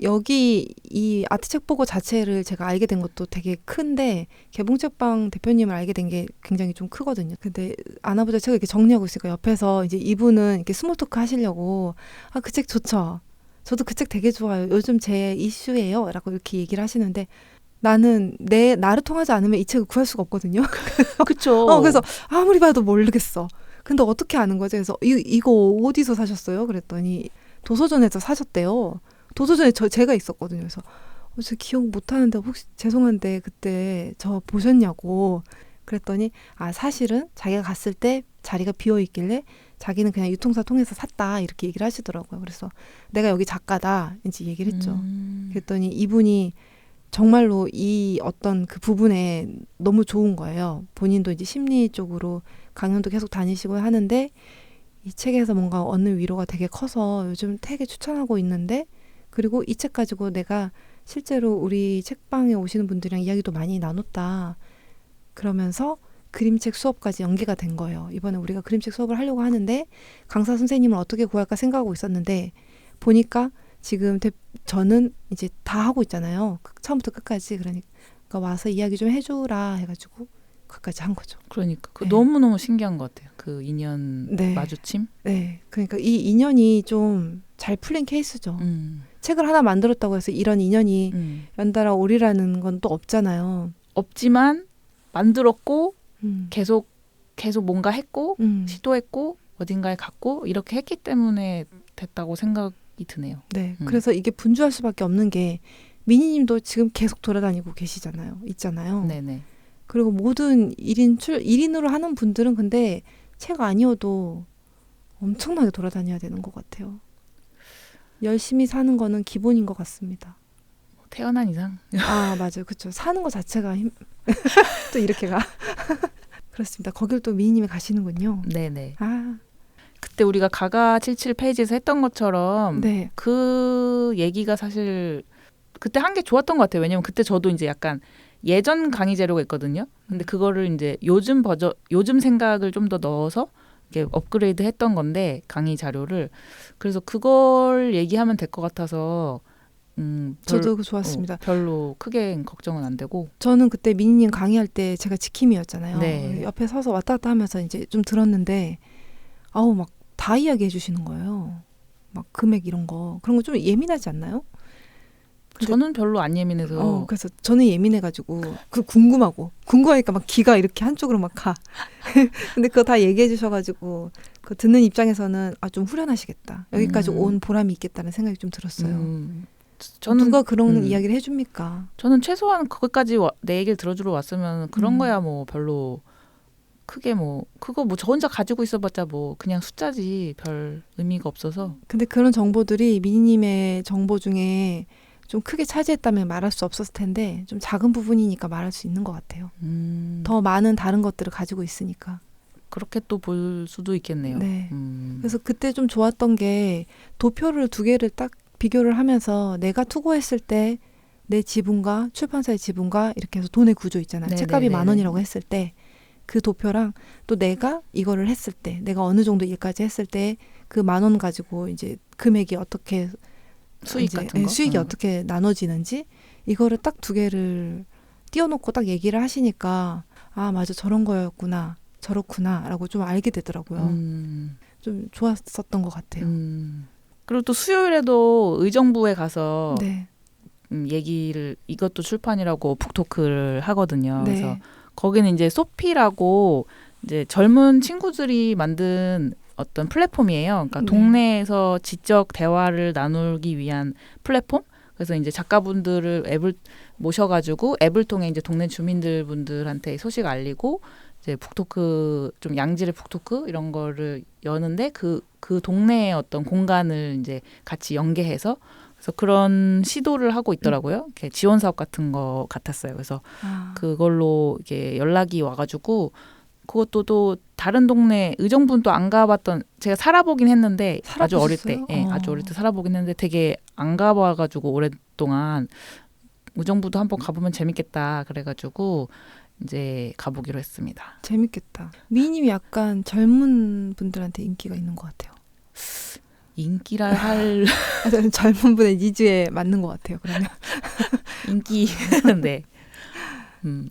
여기 이 아트책 보고 자체를 제가 알게 된 것도 되게 큰데 개봉책방 대표님을 알게 된 게 굉장히 좀 크거든요. 근데 아나보자 책을 이렇게 정리하고 있으니까 옆에서 이제 이분은 이렇게 스몰 토크 하시려고 그 책 좋죠. 저도 그 책 되게 좋아요. 요즘 제 이슈예요. 라고 이렇게 얘기를 하시는데 나는 나를 통하지 않으면 이 책을 구할 수가 없거든요. 그쵸. 그래서 아무리 봐도 모르겠어. 근데 어떻게 아는 거지? 그래서 이거 어디서 사셨어요? 그랬더니 도서전에서 사셨대요. 도서전에 제가 있었거든요. 그래서 저 기억 못하는데 혹시 죄송한데 그때 저 보셨냐고 그랬더니 사실은 자기가 갔을 때 자리가 비어있길래 자기는 그냥 유통사 통해서 샀다 이렇게 얘기를 하시더라고요. 그래서 내가 여기 작가다 이제 얘기를 했죠. 그랬더니 이분이 정말로 이 어떤 그 부분에 너무 좋은 거예요. 본인도 이제 심리 쪽으로 강연도 계속 다니시고 하는데 이 책에서 뭔가 얻는 위로가 되게 커서 요즘 되게 추천하고 있는데 그리고 이 책 가지고 내가 실제로 우리 책방에 오시는 분들이랑 이야기도 많이 나눴다. 그러면서 그림책 수업까지 연계가 된 거예요. 이번에 우리가 그림책 수업을 하려고 하는데 강사 선생님을 어떻게 구할까 생각하고 있었는데 보니까 지금 저는 이제 다 하고 있잖아요. 처음부터 끝까지. 그러니까 와서 이야기 좀 해주라 해가지고 그까지 한 거죠. 그러니까 네. 너무너무 신기한 것 같아요. 그 인연 네. 마주침. 네. 그러니까 이 인연이 좀 잘 풀린 케이스죠. 책을 하나 만들었다고 해서 이런 인연이 연달아 오리라는 건 또 없잖아요. 없지만 만들었고 음. 계속 뭔가 했고 시도했고 어딘가에 갔고 이렇게 했기 때문에 됐다고 생각이 드네요. 네. 그래서 이게 분주할 수밖에 없는 게 미니님도 지금 계속 돌아다니고 계시잖아요. 있잖아요. 네네. 그리고 모든 1인으로 하는 분들은 근데 책 아니어도 엄청나게 돌아다녀야 되는 것 같아요. 열심히 사는 거는 기본인 것 같습니다. 태어난 이상. 맞아요. 그렇죠. 사는 것 자체가 또 이렇게 가. 그렇습니다. 거길 또 미니님이 가시는군요. 네네. 아, 그때 우리가 가가 77 페이지에서 했던 것처럼 네. 그 얘기가 사실 그때 한 게 좋았던 것 같아요. 왜냐면 그때 저도 이제 약간 예전 강의 자료가 있거든요. 근데 그거를 이제 요즘 생각을 좀 더 넣어서 이렇게 업그레이드 했던 건데 강의 자료를. 그래서 그걸 얘기하면 될 것 같아서 저도 그거 좋았습니다. 별로 크게 걱정은 안 되고. 저는 그때 미니님 강의할 때 제가 지킴이였잖아요. 네. 옆에 서서 왔다 갔다 하면서 이제 좀 들었는데 막 다 이야기해 주시는 거예요. 막 금액 이런 거. 그런 거 좀 예민하지 않나요? 근데- 저는 별로 안 예민해서 그래서 저는 예민해가지고 그 궁금하니까 막 귀가 이렇게 한쪽으로 막 가. 근데 그거 다 얘기해 주셔가지고 그 듣는 입장에서는 좀 후련하시겠다. 여기까지 온 보람이 있겠다는 생각이 좀 들었어요. 저는 누가 그런 이야기를 해줍니까? 저는 최소한 거기까지 내 얘기를 들어주러 왔으면 그런 거야 뭐 별로 크게 뭐 그거 뭐 저 혼자 가지고 있어봤자 뭐 그냥 숫자지 별 의미가 없어서. 근데 그런 정보들이 미니님의 정보 중에 좀 크게 차지했다면 말할 수 없었을 텐데 좀 작은 부분이니까 말할 수 있는 것 같아요. 더 많은 다른 것들을 가지고 있으니까. 그렇게 또 볼 수도 있겠네요. 네. 그래서 그때 좀 좋았던 게 도표를 두 개를 딱 비교를 하면서 내가 투고했을 때 내 지분과 출판사의 지분과 이렇게 해서 돈의 구조 있잖아요. 책값이 네네네네. 10,000원이라고 했을 때 그 도표랑 또 내가 이거를 했을 때 내가 어느 정도 일까지 했을 때 그 10,000원 가지고 이제 금액이 어떻게 수익 이제, 같은 거. 수익이 어떻게 나눠지는지 이거를 딱 두 개를 띄워놓고 딱 얘기를 하시니까 아 맞아 저런 거였구나 저렇구나 라고 좀 알게 되더라고요. 좀 좋았었던 것 같아요. 그리고 또 수요일에도 의정부에 가서 네. 얘기를 이것도 출판이라고 북토크를 하거든요. 네. 그래서 거기는 이제 소피라고 이제 젊은 친구들이 만든 어떤 플랫폼이에요. 그러니까 네. 동네에서 지적 대화를 나누기 위한 플랫폼. 그래서 이제 작가분들을 앱을 모셔가지고 앱을 통해 이제 동네 주민들분들한테 소식 알리고 이제 북토크 좀 양질의 북토크 이런 거를 여는데 그 동네의 어떤 공간을 이제 같이 연계해서 그래서 그런 시도를 하고 있더라고요. 이렇게 지원 사업 같은 거 같았어요. 그래서 그걸로 이게 연락이 와가지고 그것도 또 다른 동네 의정부는 또 안 가봤던 제가 살아보긴 했는데 아주 어릴 때, 예, 아주 어릴 때 살아보긴 했는데 되게 안 가봐가지고 오랫동안 의정부도 한번 가보면 재밌겠다 그래가지고 이제 가보기로 했습니다. 재밌겠다. 미님이 약간 젊은 분들한테 인기가 있는 것 같아요. 인기라 할 저는 젊은 분의 니즈에 맞는 것 같아요. 그러면 인기인데,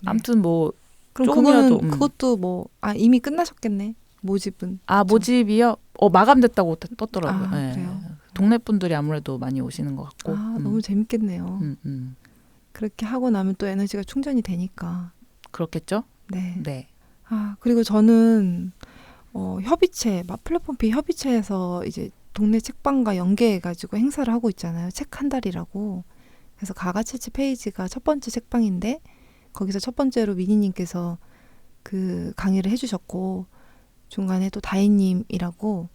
아무튼 뭐 그럼 조금이라도, 그거는 그것도 뭐 이미 끝나셨겠네. 모집은. 모집이요? 마감됐다고 떴더라고요. 네. 그래요. 동네 분들이 아무래도 많이 오시는 것 같고. 너무 재밌겠네요. 그렇게 하고 나면 또 에너지가 충전이 되니까. 그렇겠죠? 네. 네. 그리고 저는 협의체, 플랫폼피 협의체에서 이제 동네 책방과 연계해가지고 행사를 하고 있잖아요. 책 한 달이라고. 그래서 가가칠치 페이지가 첫 번째 책방인데 거기서 첫 번째로 미니님께서 그 강의를 해주셨고 중간에 또 다희님이라고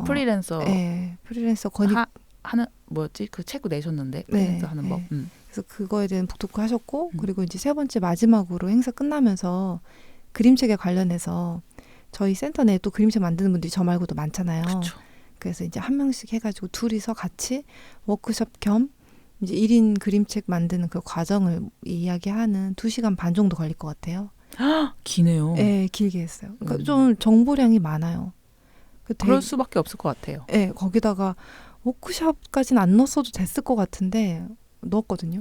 프리랜서. 네, 프리랜서 건의 하는 뭐였지? 그 책 내셨는데 프리랜서 하는 법. 그래서 그거에 대한 북토크 하셨고 그리고 이제 세 번째 마지막으로 행사 끝나면서 그림책에 관련해서 저희 센터 내에 또 그림책 만드는 분들이 저 말고도 많잖아요. 그쵸. 그래서 이제 한 명씩 해가지고 둘이서 같이 워크숍 겸 이제 1인 그림책 만드는 그 과정을 이야기하는 2시간 반 정도 걸릴 것 같아요. 기네요. 네, 길게 했어요. 그러니까 좀 정보량이 많아요. 그럴 수밖에 없을 것 같아요. 네, 거기다가 워크숍까지는 안 넣었어도 됐을 것 같은데 넣었거든요.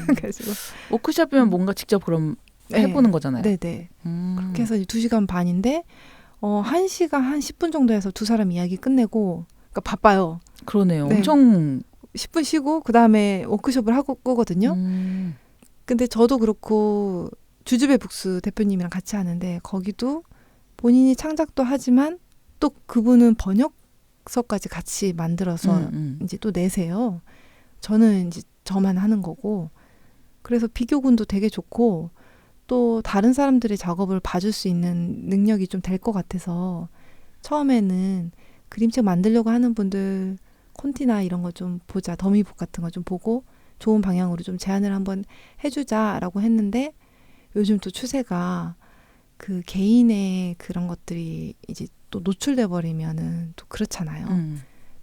그래가지고 워크숍이면 뭔가 직접 그럼 해보는 거잖아요. 네네. 그렇게 해서 2시간 반인데 1시간 한 10분 정도 해서 두 사람 이야기 끝내고 그러니까 바빠요. 그러네요. 네. 엄청 10분 쉬고 그 다음에 워크숍을 하고 거거든요. 근데 저도 그렇고 주주배 북스 대표님이랑 같이 하는데 거기도 본인이 창작도 하지만 또 그분은 번역서까지 같이 만들어서 이제 또 내세요. 저는 이제 저만 하는 거고 그래서 비교군도 되게 좋고 또 다른 사람들의 작업을 봐줄 수 있는 능력이 좀 될 것 같아서 처음에는 그림책 만들려고 하는 분들 콘티나 이런 거 좀 보자, 더미북 같은 거 좀 보고 좋은 방향으로 좀 제안을 한번 해주자라고 했는데 요즘 또 추세가 그 개인의 그런 것들이 이제 또 노출돼 버리면은 또 그렇잖아요.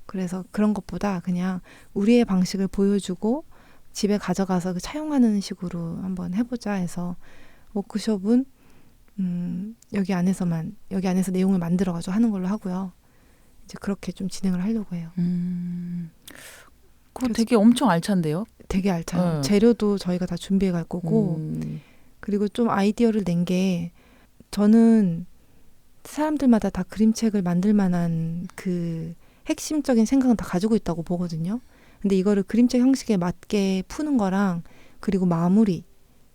그래서 그런 것보다 그냥 우리의 방식을 보여주고 집에 가져가서 그 차용하는 식으로 한번 해보자 해서 워크숍은 여기 안에서 내용을 만들어가지고 하는 걸로 하고요. 이제 그렇게 좀 진행을 하려고 해요. 그거 되게 엄청 알찬데요? 되게 알차요. 재료도 저희가 다 준비해 갈 거고 그리고 좀 아이디어를 낸 게 저는 사람들마다 다 그림책을 만들 만한 그 핵심적인 생각은 다 가지고 있다고 보거든요. 근데 이거를 그림책 형식에 맞게 푸는 거랑 그리고 마무리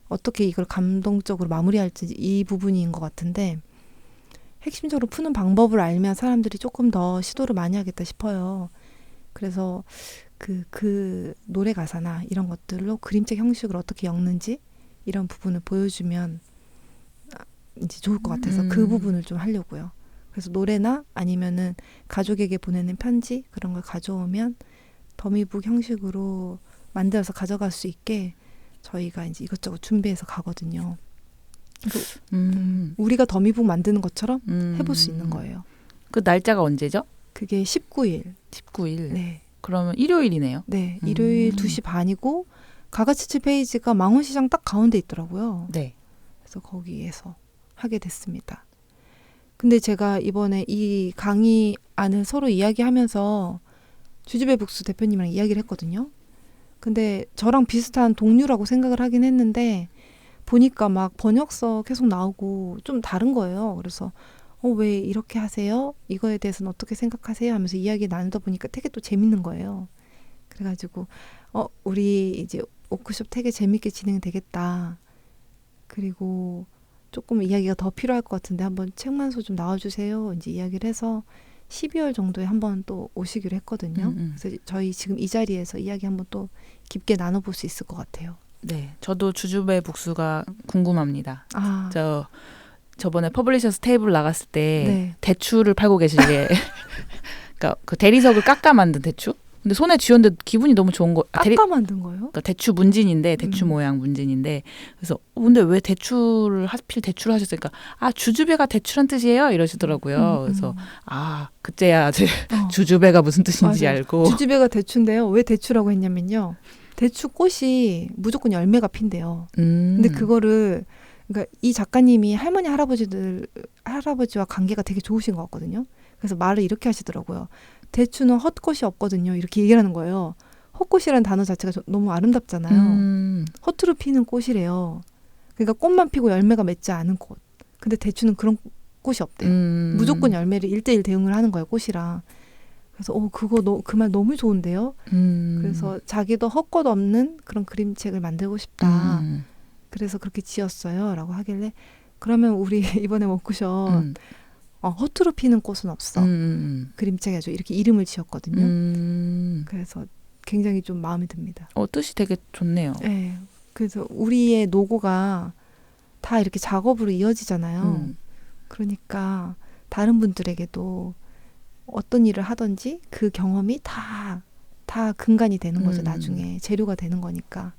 어떻게 이걸 감동적으로 마무리할지 이 부분인 것 같은데 핵심적으로 푸는 방법을 알면 사람들이 조금 더 시도를 많이 하겠다 싶어요. 그래서 그 노래 가사나 이런 것들로 그림책 형식을 어떻게 엮는지 이런 부분을 보여주면 이제 좋을 것 같아서 그 음. 부분을 좀 하려고요. 그래서 노래나 아니면은 가족에게 보내는 편지 그런 걸 가져오면 더미북 형식으로 만들어서 가져갈 수 있게 저희가 이제 이것저것 준비해서 가거든요. 우리가 더미북 만드는 것처럼 해볼 수 있는 거예요. 그 날짜가 언제죠? 그게 19일. 19일. 네. 그러면 일요일이네요. 네. 일요일 2시 반이고 가가치치 페이지가 망원시장 딱 가운데 있더라고요. 네. 그래서 거기에서 하게 됐습니다. 근데 제가 이번에 이 강의 안을 서로 이야기하면서 주주배 북스 대표님이랑 이야기를 했거든요. 근데 저랑 비슷한 동료라고 생각을 하긴 했는데 보니까 막 번역서 계속 나오고 좀 다른 거예요. 그래서 왜 이렇게 하세요? 이거에 대해서는 어떻게 생각하세요? 하면서 이야기 나누다 보니까 되게 또 재밌는 거예요. 그래가지고 우리 이제 워크숍 되게 재밌게 진행되겠다. 그리고 조금 이야기가 더 필요할 것 같은데 한번 책만소 좀 나와주세요. 이제 이야기를 해서 12월 정도에 한번 또 오시기로 했거든요. 그래서 저희 지금 이 자리에서 이야기 한번 또 깊게 나눠볼 수 있을 것 같아요. 네. 저도 주주배 북수가 궁금합니다. 아, 저번에 퍼블리셔스 테이블 나갔을 때 네. 대추를 팔고 계시게 그러니까 그 대리석을 깎아 만든 대추? 근데 손에 쥐었는데 기분이 너무 좋은 거. 깎아 만든 거예요? 그러니까 대추 문진인데 대추 모양 문진인데 그래서 근데 왜 하필 대추를 하셨으니까 주주배가 대추란 뜻이에요 이러시더라고요. 그래서 그때야 제 주주배가 무슨 뜻인지 맞아요. 알고 주주배가 대추인데요. 왜 대추라고 했냐면요. 대추 꽃이 무조건 열매가 핀대요. 근데 그거를 그러니까 이 작가님이 할머니 할아버지와 관계가 되게 좋으신 것 같거든요. 그래서 말을 이렇게 하시더라고요. 대추는 헛꽃이 없거든요. 이렇게 얘기를 하는 거예요. 헛꽃이라는 단어 자체가 너무 아름답잖아요. 허투루 피는 꽃이래요. 그러니까 꽃만 피고 열매가 맺지 않은 꽃. 근데 대추는 그런 꽃이 없대요. 무조건 열매를 1대1 대응을 하는 거예요. 꽃이랑. 그래서 그 말 너무 좋은데요. 그래서 자기도 헛꽃 없는 그런 그림책을 만들고 싶다. 그래서 그렇게 지었어요. 라고 하길래 그러면 우리 이번에 워크숍 허투루 피는 꽃은 없어. 그림책에 아주 이렇게 이름을 지었거든요. 그래서 굉장히 좀 마음에 듭니다. 뜻이 되게 좋네요. 네. 그래서 우리의 노고가 다 이렇게 작업으로 이어지잖아요. 그러니까 다른 분들에게도 어떤 일을 하든지 그 경험이 다 근간이 되는 거죠. 나중에 재료가 되는 거니까.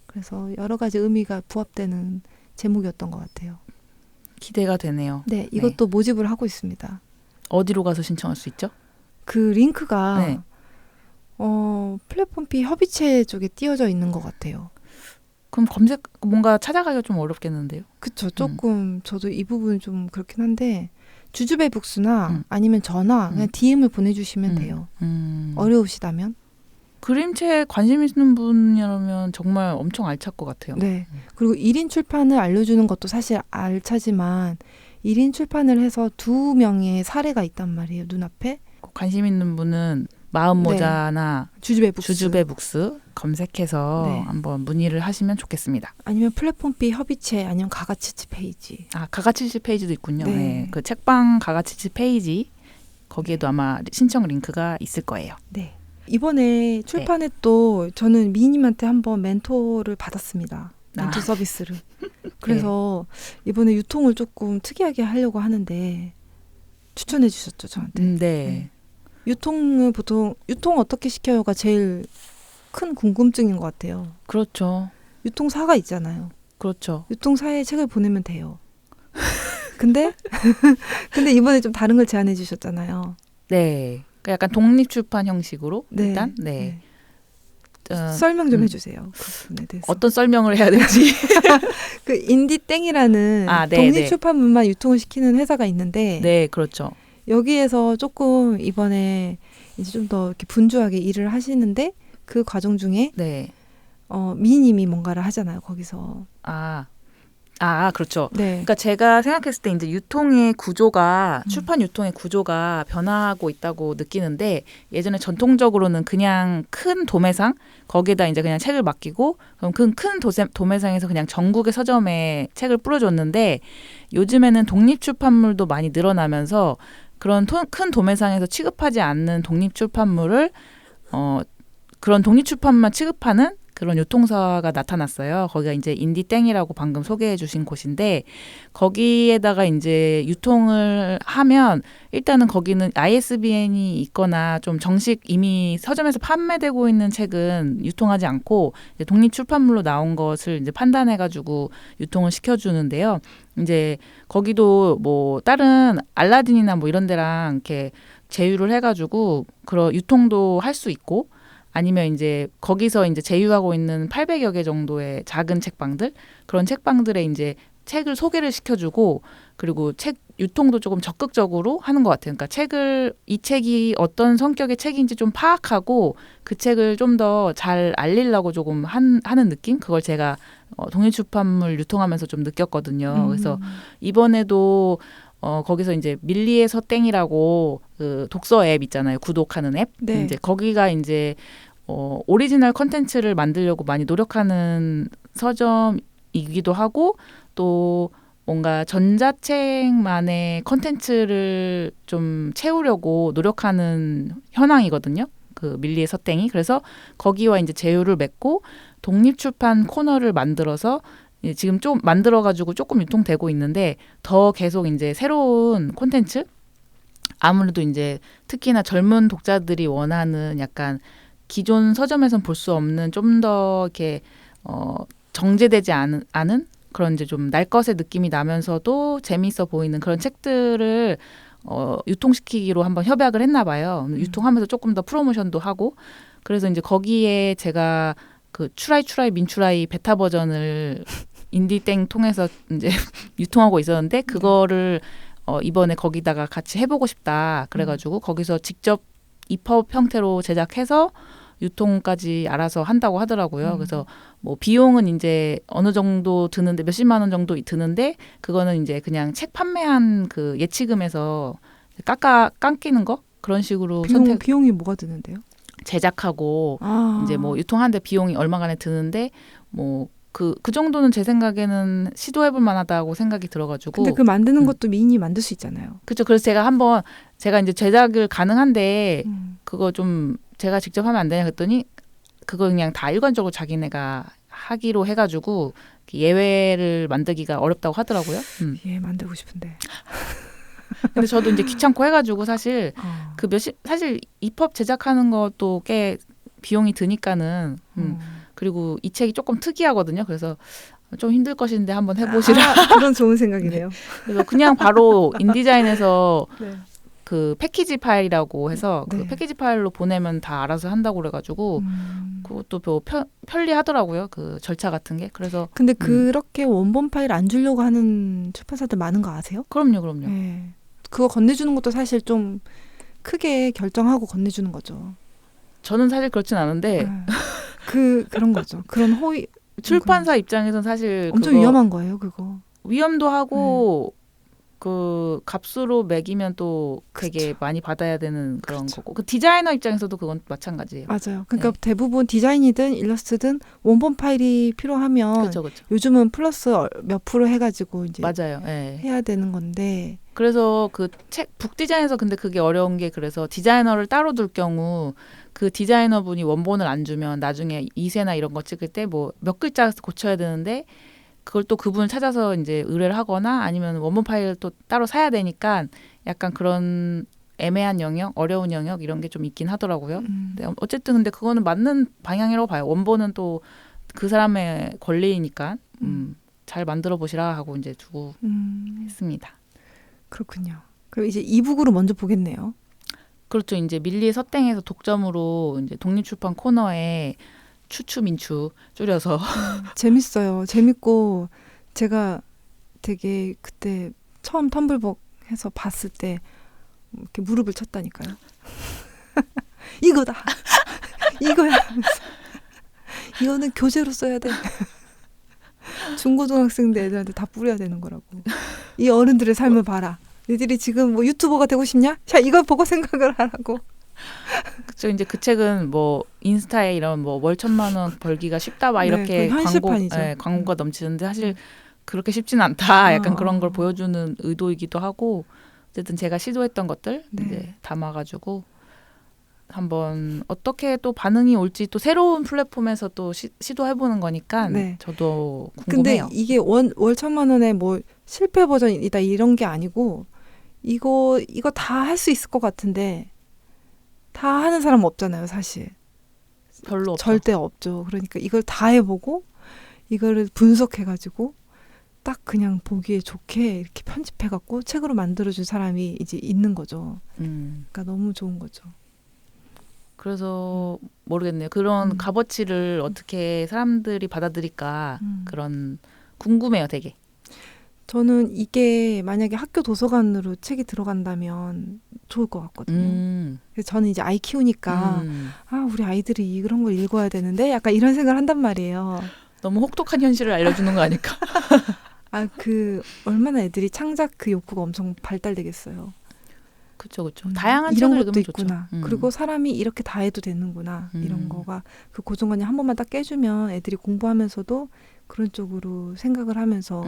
그래서 여러 가지 의미가 부합되는 제목이었던 것 같아요. 기대가 되네요. 네, 이것도 모집을 하고 있습니다. 어디로 가서 신청할 수 있죠? 그 링크가 플랫폼 B 협의체 쪽에 띄어져 있는 것 같아요. 그럼 뭔가 찾아가기가 좀 어렵겠는데요? 그쵸. 조금 저도 이 부분 좀 그렇긴 한데 주주배 북스나 아니면 저나 그냥 DM을 보내주시면 돼요. 어려우시다면. 그림체에 관심 있는 분이라면 정말 엄청 알찰 것 같아요. 네. 그리고 1인 출판을 알려주는 것도 사실 알차지만 1인 출판을 해서 2명의 사례가 있단 말이에요. 눈앞에. 관심 있는 분은 마음모자나 주주배 북스 검색해서 한번 문의를 하시면 좋겠습니다. 아니면 플랫폼 B 협의체 아니면 가가치치 페이지. 가가치치 페이지도 있군요. 네. 그 책방 가가치치 페이지 거기에도 아마 신청 링크가 있을 거예요. 네. 이번에 출판에 또 저는 미님한테 한번 멘토를 받았습니다. 멘토 서비스를. 그래서 이번에 유통을 조금 특이하게 하려고 하는데 추천해 주셨죠, 저한테. 네. 유통 어떻게 시켜요가 제일 큰 궁금증인 것 같아요. 그렇죠. 유통사가 있잖아요. 그렇죠. 유통사에 책을 보내면 돼요. 근데 이번에 좀 다른 걸 제안해 주셨잖아요. 네. 약간 독립 출판 형식으로 일단 설명 좀 해주세요. 그 부분에 대해서. 어떤 설명을 해야 될지. 그 인디땡이라는 독립 출판물만 유통을 시키는 회사가 있는데, 네, 그렇죠. 여기에서 조금 이번에 이제 좀 더 이렇게 분주하게 일을 하시는데 그 과정 중에 미니님이 뭔가를 하잖아요. 거기서. 그렇죠. 네. 그러니까 제가 생각했을 때 이제 유통의 구조가 출판 유통의 구조가 변화하고 있다고 느끼는데 예전에 전통적으로는 그냥 큰 도매상 거기에다 이제 그냥 책을 맡기고 그럼 그 큰 도매상에서 그냥 전국의 서점에 책을 뿌려줬는데 요즘에는 독립 출판물도 많이 늘어나면서 그런 큰 도매상에서 취급하지 않는 독립 출판물을 그런 독립 출판만 취급하는 그런 유통사가 나타났어요. 거기가 이제 인디땡이라고 방금 소개해 주신 곳인데 거기에다가 이제 유통을 하면 일단은 거기는 ISBN이 있거나 좀 정식 이미 서점에서 판매되고 있는 책은 유통하지 않고 이제 독립 출판물로 나온 것을 이제 판단해 가지고 유통을 시켜주는데요. 이제 거기도 뭐 다른 알라딘이나 뭐 이런 데랑 이렇게 제휴를 해가지고 그런 유통도 할 수 있고 아니면 이제 거기서 이제 제휴하고 있는 800여 개 정도의 작은 책방들 그런 책방들에 이제 책을 소개를 시켜주고 그리고 책 유통도 조금 적극적으로 하는 것 같아요. 그러니까 이 책이 어떤 성격의 책인지 좀 파악하고 그 책을 좀 더 잘 알리려고 조금 하는 느낌? 그걸 제가 독립출판물 유통하면서 좀 느꼈거든요. 그래서 이번에도 거기서 이제 밀리의 서땡이라고 그 독서 앱 있잖아요. 구독하는 앱. 네. 이제 거기가 이제 오리지널 컨텐츠를 만들려고 많이 노력하는 서점이기도 하고 또 뭔가 전자책만의 컨텐츠를 좀 채우려고 노력하는 현황이거든요. 그 밀리의 서땡이. 그래서 거기와 이제 제휴를 맺고 독립출판 코너를 만들어서 지금 좀 만들어가지고 조금 유통되고 있는데 더 계속 이제 새로운 콘텐츠 아무래도 이제 특히나 젊은 독자들이 원하는 약간 기존 서점에선 볼 수 없는 좀 더 이렇게 정제되지 않은 그런 이제 좀 날 것의 느낌이 나면서도 재미있어 보이는 그런 책들을 유통시키기로 한번 협약을 했나 봐요. 유통하면서 조금 더 프로모션도 하고 그래서 이제 거기에 제가 그 추라이 민추라이 베타 버전을 인디땡 통해서 이제 유통하고 있었는데 그거를 이번에 거기다가 같이 해보고 싶다. 그래가지고 거기서 직접 EPUB 형태로 제작해서 유통까지 알아서 한다고 하더라고요. 그래서 뭐 비용은 이제 어느 정도 드는데 몇십만 원 정도 드는데 그거는 이제 그냥 책 판매한 그 예치금에서 깎이는 거 그런 식으로 비용이 뭐가 드는데요? 제작하고 이제 뭐 유통하는데 비용이 얼마간에 드는데 뭐 그 정도는 제 생각에는 시도해볼 만하다고 생각이 들어가지고. 근데 그 만드는 것도 미인이 만들 수 있잖아요. 그렇죠. 그래서 제가 이제 제작을 가능한데 그거 좀 제가 직접 하면 안 되냐 그랬더니 그거 그냥 다 일관적으로 자기네가 하기로 해가지고 예외를 만들기가 어렵다고 하더라고요. 예, 만들고 싶은데. 근데 저도 이제 귀찮고 해가지고 사실 사실 EPUB 제작하는 것도 꽤 비용이 드니까는. 그리고 이 책이 조금 특이하거든요. 그래서 좀 힘들 것인데 한번 해보시라. 그런 좋은 생각이네요. 그래서 그냥 바로 인디자인에서 네. 그 패키지 파일이라고 해서 네. 그 패키지 파일로 보내면 다 알아서 한다고 그래가지고 그것도 뭐 편리하더라고요. 그 절차 같은 게. 그래서 근데 그렇게 원본 파일 안 주려고 하는 출판사들 많은 거 아세요? 그럼요. 네. 그거 건네주는 것도 사실 좀 크게 결정하고 건네주는 거죠. 저는 사실 그렇진 않은데 그런 거죠. 그런 호의 출판사 입장에서는 사실 엄청 위험한 거예요, 그거. 위험도 하고 그 값으로 매기면 또 되게 많이 받아야 되는 그런 거고 그 디자이너 입장에서도 그건 마찬가지예요. 맞아요. 그러니까 대부분 디자인이든 일러스트든 원본 파일이 필요하면 그렇죠. 요즘은 플러스 몇 프로 해가지고 이제 맞아요. 네. 해야 되는 건데. 그래서 그 책 북디자인에서 근데 그게 어려운 게 그래서 디자이너를 따로 둘 경우 그 디자이너분이 원본을 안 주면 나중에 이세나 이런 거 찍을 때 뭐 몇 글자 고쳐야 되는데 그걸 또 그분을 찾아서 이제 의뢰를 하거나 아니면 원본 파일을 또 따로 사야 되니까 약간 그런 애매한 영역, 어려운 영역 이런 게 좀 있긴 하더라고요. 근데 어쨌든 근데 그거는 맞는 방향이라고 봐요. 원본은 또 그 사람의 권리니까 잘 만들어 보시라 하고 이제 두고 했습니다. 그렇군요. 그럼 이제 이북으로 먼저 보겠네요. 그렇죠. 이제 밀리의 서땡에서 독점으로 이제 독립출판 코너에 추추민추 줄여서 재밌어요. 재밌고 제가 되게 그때 처음 텀블벅 해서 봤을 때 이렇게 무릎을 쳤다니까요. 이거다. 이거야. 이거는 교재로 써야 돼. 중고등학생들 애들한테 다 뿌려야 되는 거라고. 이 어른들의 삶을 봐라. 너희들이 지금 뭐 유튜버가 되고 싶냐? 자, 이걸 보고 생각을 하라고. 그쵸. 이제 그 책은 뭐 인스타에 이런 뭐 월 1,000만 원 벌기가 쉽다 막 이렇게 광고가 넘치는데 사실 그렇게 쉽진 않다. 약간 그런 걸 보여주는 의도이기도 하고 어쨌든 제가 시도했던 것들 이제 담아가지고 한번 어떻게 또 반응이 올지 또 새로운 플랫폼에서 또 시도해보는 거니까 네. 저도 근데 궁금해요. 이게 월 1,000만 원에 뭐 실패 버전이다 이런 게 아니고 이거 다 할 수 있을 것 같은데 다 하는 사람 없잖아요, 사실. 별로 없어. 절대 없죠. 그러니까 이걸 다 해보고 이거를 분석해가지고 딱 그냥 보기에 좋게 이렇게 편집해갖고 책으로 만들어준 사람이 이제 있는 거죠. 그러니까 너무 좋은 거죠. 그래서 모르겠네요. 그런 값어치를 어떻게 사람들이 받아들일까 그런 궁금해요, 되게. 저는 이게 만약에 학교 도서관으로 책이 들어간다면 좋을 것 같거든요. 그래서 저는 이제 아이 키우니까 우리 아이들이 이런 걸 읽어야 되는데 약간 이런 생각을 한단 말이에요. 너무 혹독한 현실을 알려주는 거 아닐까? 얼마나 애들이 창작 그 욕구가 엄청 발달되겠어요. 그렇죠. 다양한 이런 책을 것도 읽으면 있구나. 좋죠. 그리고 사람이 이렇게 다 해도 되는구나. 이런 거가 그 고정관념 한 번만 딱 깨주면 애들이 공부하면서도 그런 쪽으로 생각을 하면서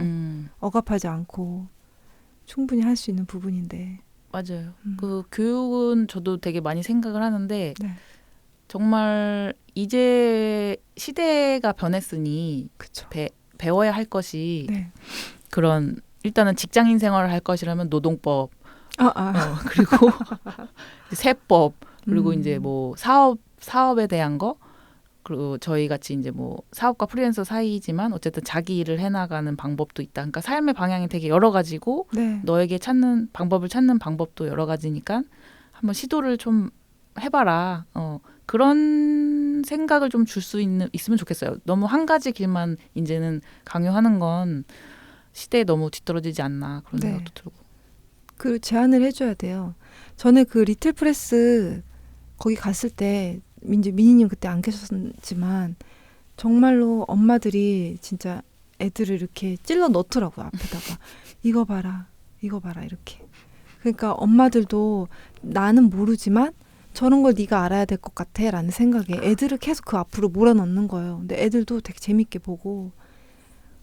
억압하지 않고 충분히 할 수 있는 부분인데. 맞아요. 그 교육은 저도 되게 많이 생각을 하는데 네. 정말 이제 시대가 변했으니 그쵸. 배워야 할 것이 네. 그런 일단은 직장인 생활을 할 것이라면 노동법 그리고 세법 그리고 이제 뭐 사업에 대한 거 그리고 저희 같이 이제 뭐 사업가 프리랜서 사이지만 어쨌든 자기 일을 해나가는 방법도 있다. 그러니까 삶의 방향이 되게 여러 가지고 네. 너에게 방법을 찾는 방법도 여러 가지니까 한번 시도를 좀 해봐라. 그런 생각을 좀 줄 수 있으면 좋겠어요. 너무 한 가지 길만 이제는 강요하는 건 시대에 너무 뒤떨어지지 않나 그런 네. 생각도 들고. 그 제안을 해줘야 돼요. 전에 그 리틀 프레스 거기 갔을 때 이제 미니님 그때 안 계셨지만 정말로 엄마들이 진짜 애들을 이렇게 찔러 넣더라고요. 앞에다가 이거 봐라 이렇게. 그러니까 엄마들도 나는 모르지만 저런 걸 네가 알아야 될 것 같아 라는 생각에 애들을 계속 그 앞으로 몰아넣는 거예요. 근데 애들도 되게 재밌게 보고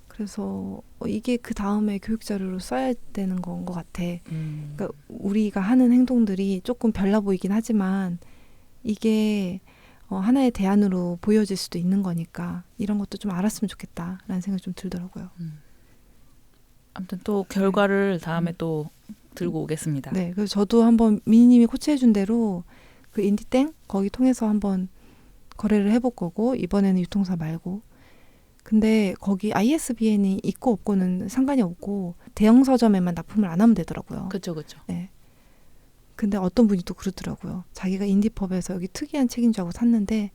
그래서 이게 그 다음에 교육 자료로 써야 되는 건 것 같아. 그러니까 우리가 하는 행동들이 조금 별나 보이긴 하지만 이게 하나의 대안으로 보여질 수도 있는 거니까 이런 것도 좀 알았으면 좋겠다라는 생각이 좀 들더라고요. 아무튼 또 결과를 다음에 또 들고 오겠습니다. 네, 그래서 저도 한번 미니님이 코치해준 대로 그 인디땡 거기 통해서 한번 거래를 해볼 거고 이번에는 유통사 말고. 근데 거기 ISBN이 있고 없고는 상관이 없고 대형 서점에만 납품을 안 하면 되더라고요. 그렇죠. 네. 근데 어떤 분이 또 그러더라고요. 자기가 인디펍에서 여기 특이한 책인 줄 알고 샀는데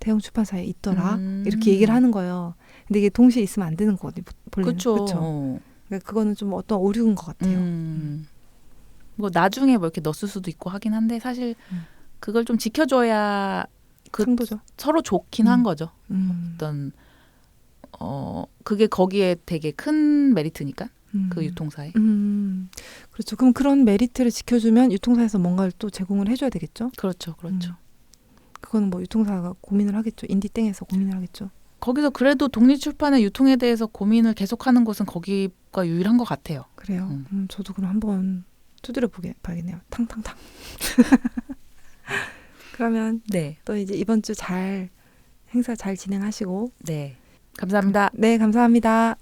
대형 출판사에 있더라. 이렇게 얘기를 하는 거예요. 근데 이게 동시에 있으면 안 되는 거거든요. 본래는. 그렇죠. 그러니까 그거는 좀 어떤 오류인 것 같아요. 뭐 나중에 뭐 이렇게 넣었을 수도 있고 하긴 한데 사실 그걸 좀 지켜줘야 상도죠. 서로 좋긴 한 거죠. 어떤 그게 거기에 되게 큰 메리트니까 그 유통사에. 그렇죠. 그럼 그런 메리트를 지켜주면 유통사에서 뭔가를 또 제공을 해줘야 되겠죠. 그렇죠. 그거는 뭐 유통사가 고민을 하겠죠. 인디땡에서 고민을 하겠죠. 거기서 그래도 독립출판의 유통에 대해서 고민을 계속하는 곳은 거기가 유일한 것 같아요. 그래요. 저도 그럼 한번 두드려 봐야겠네요. 탕탕탕. 그러면 네. 또 이제 이번 주 행사 잘 진행하시고. 네. 감사합니다. 네, 감사합니다.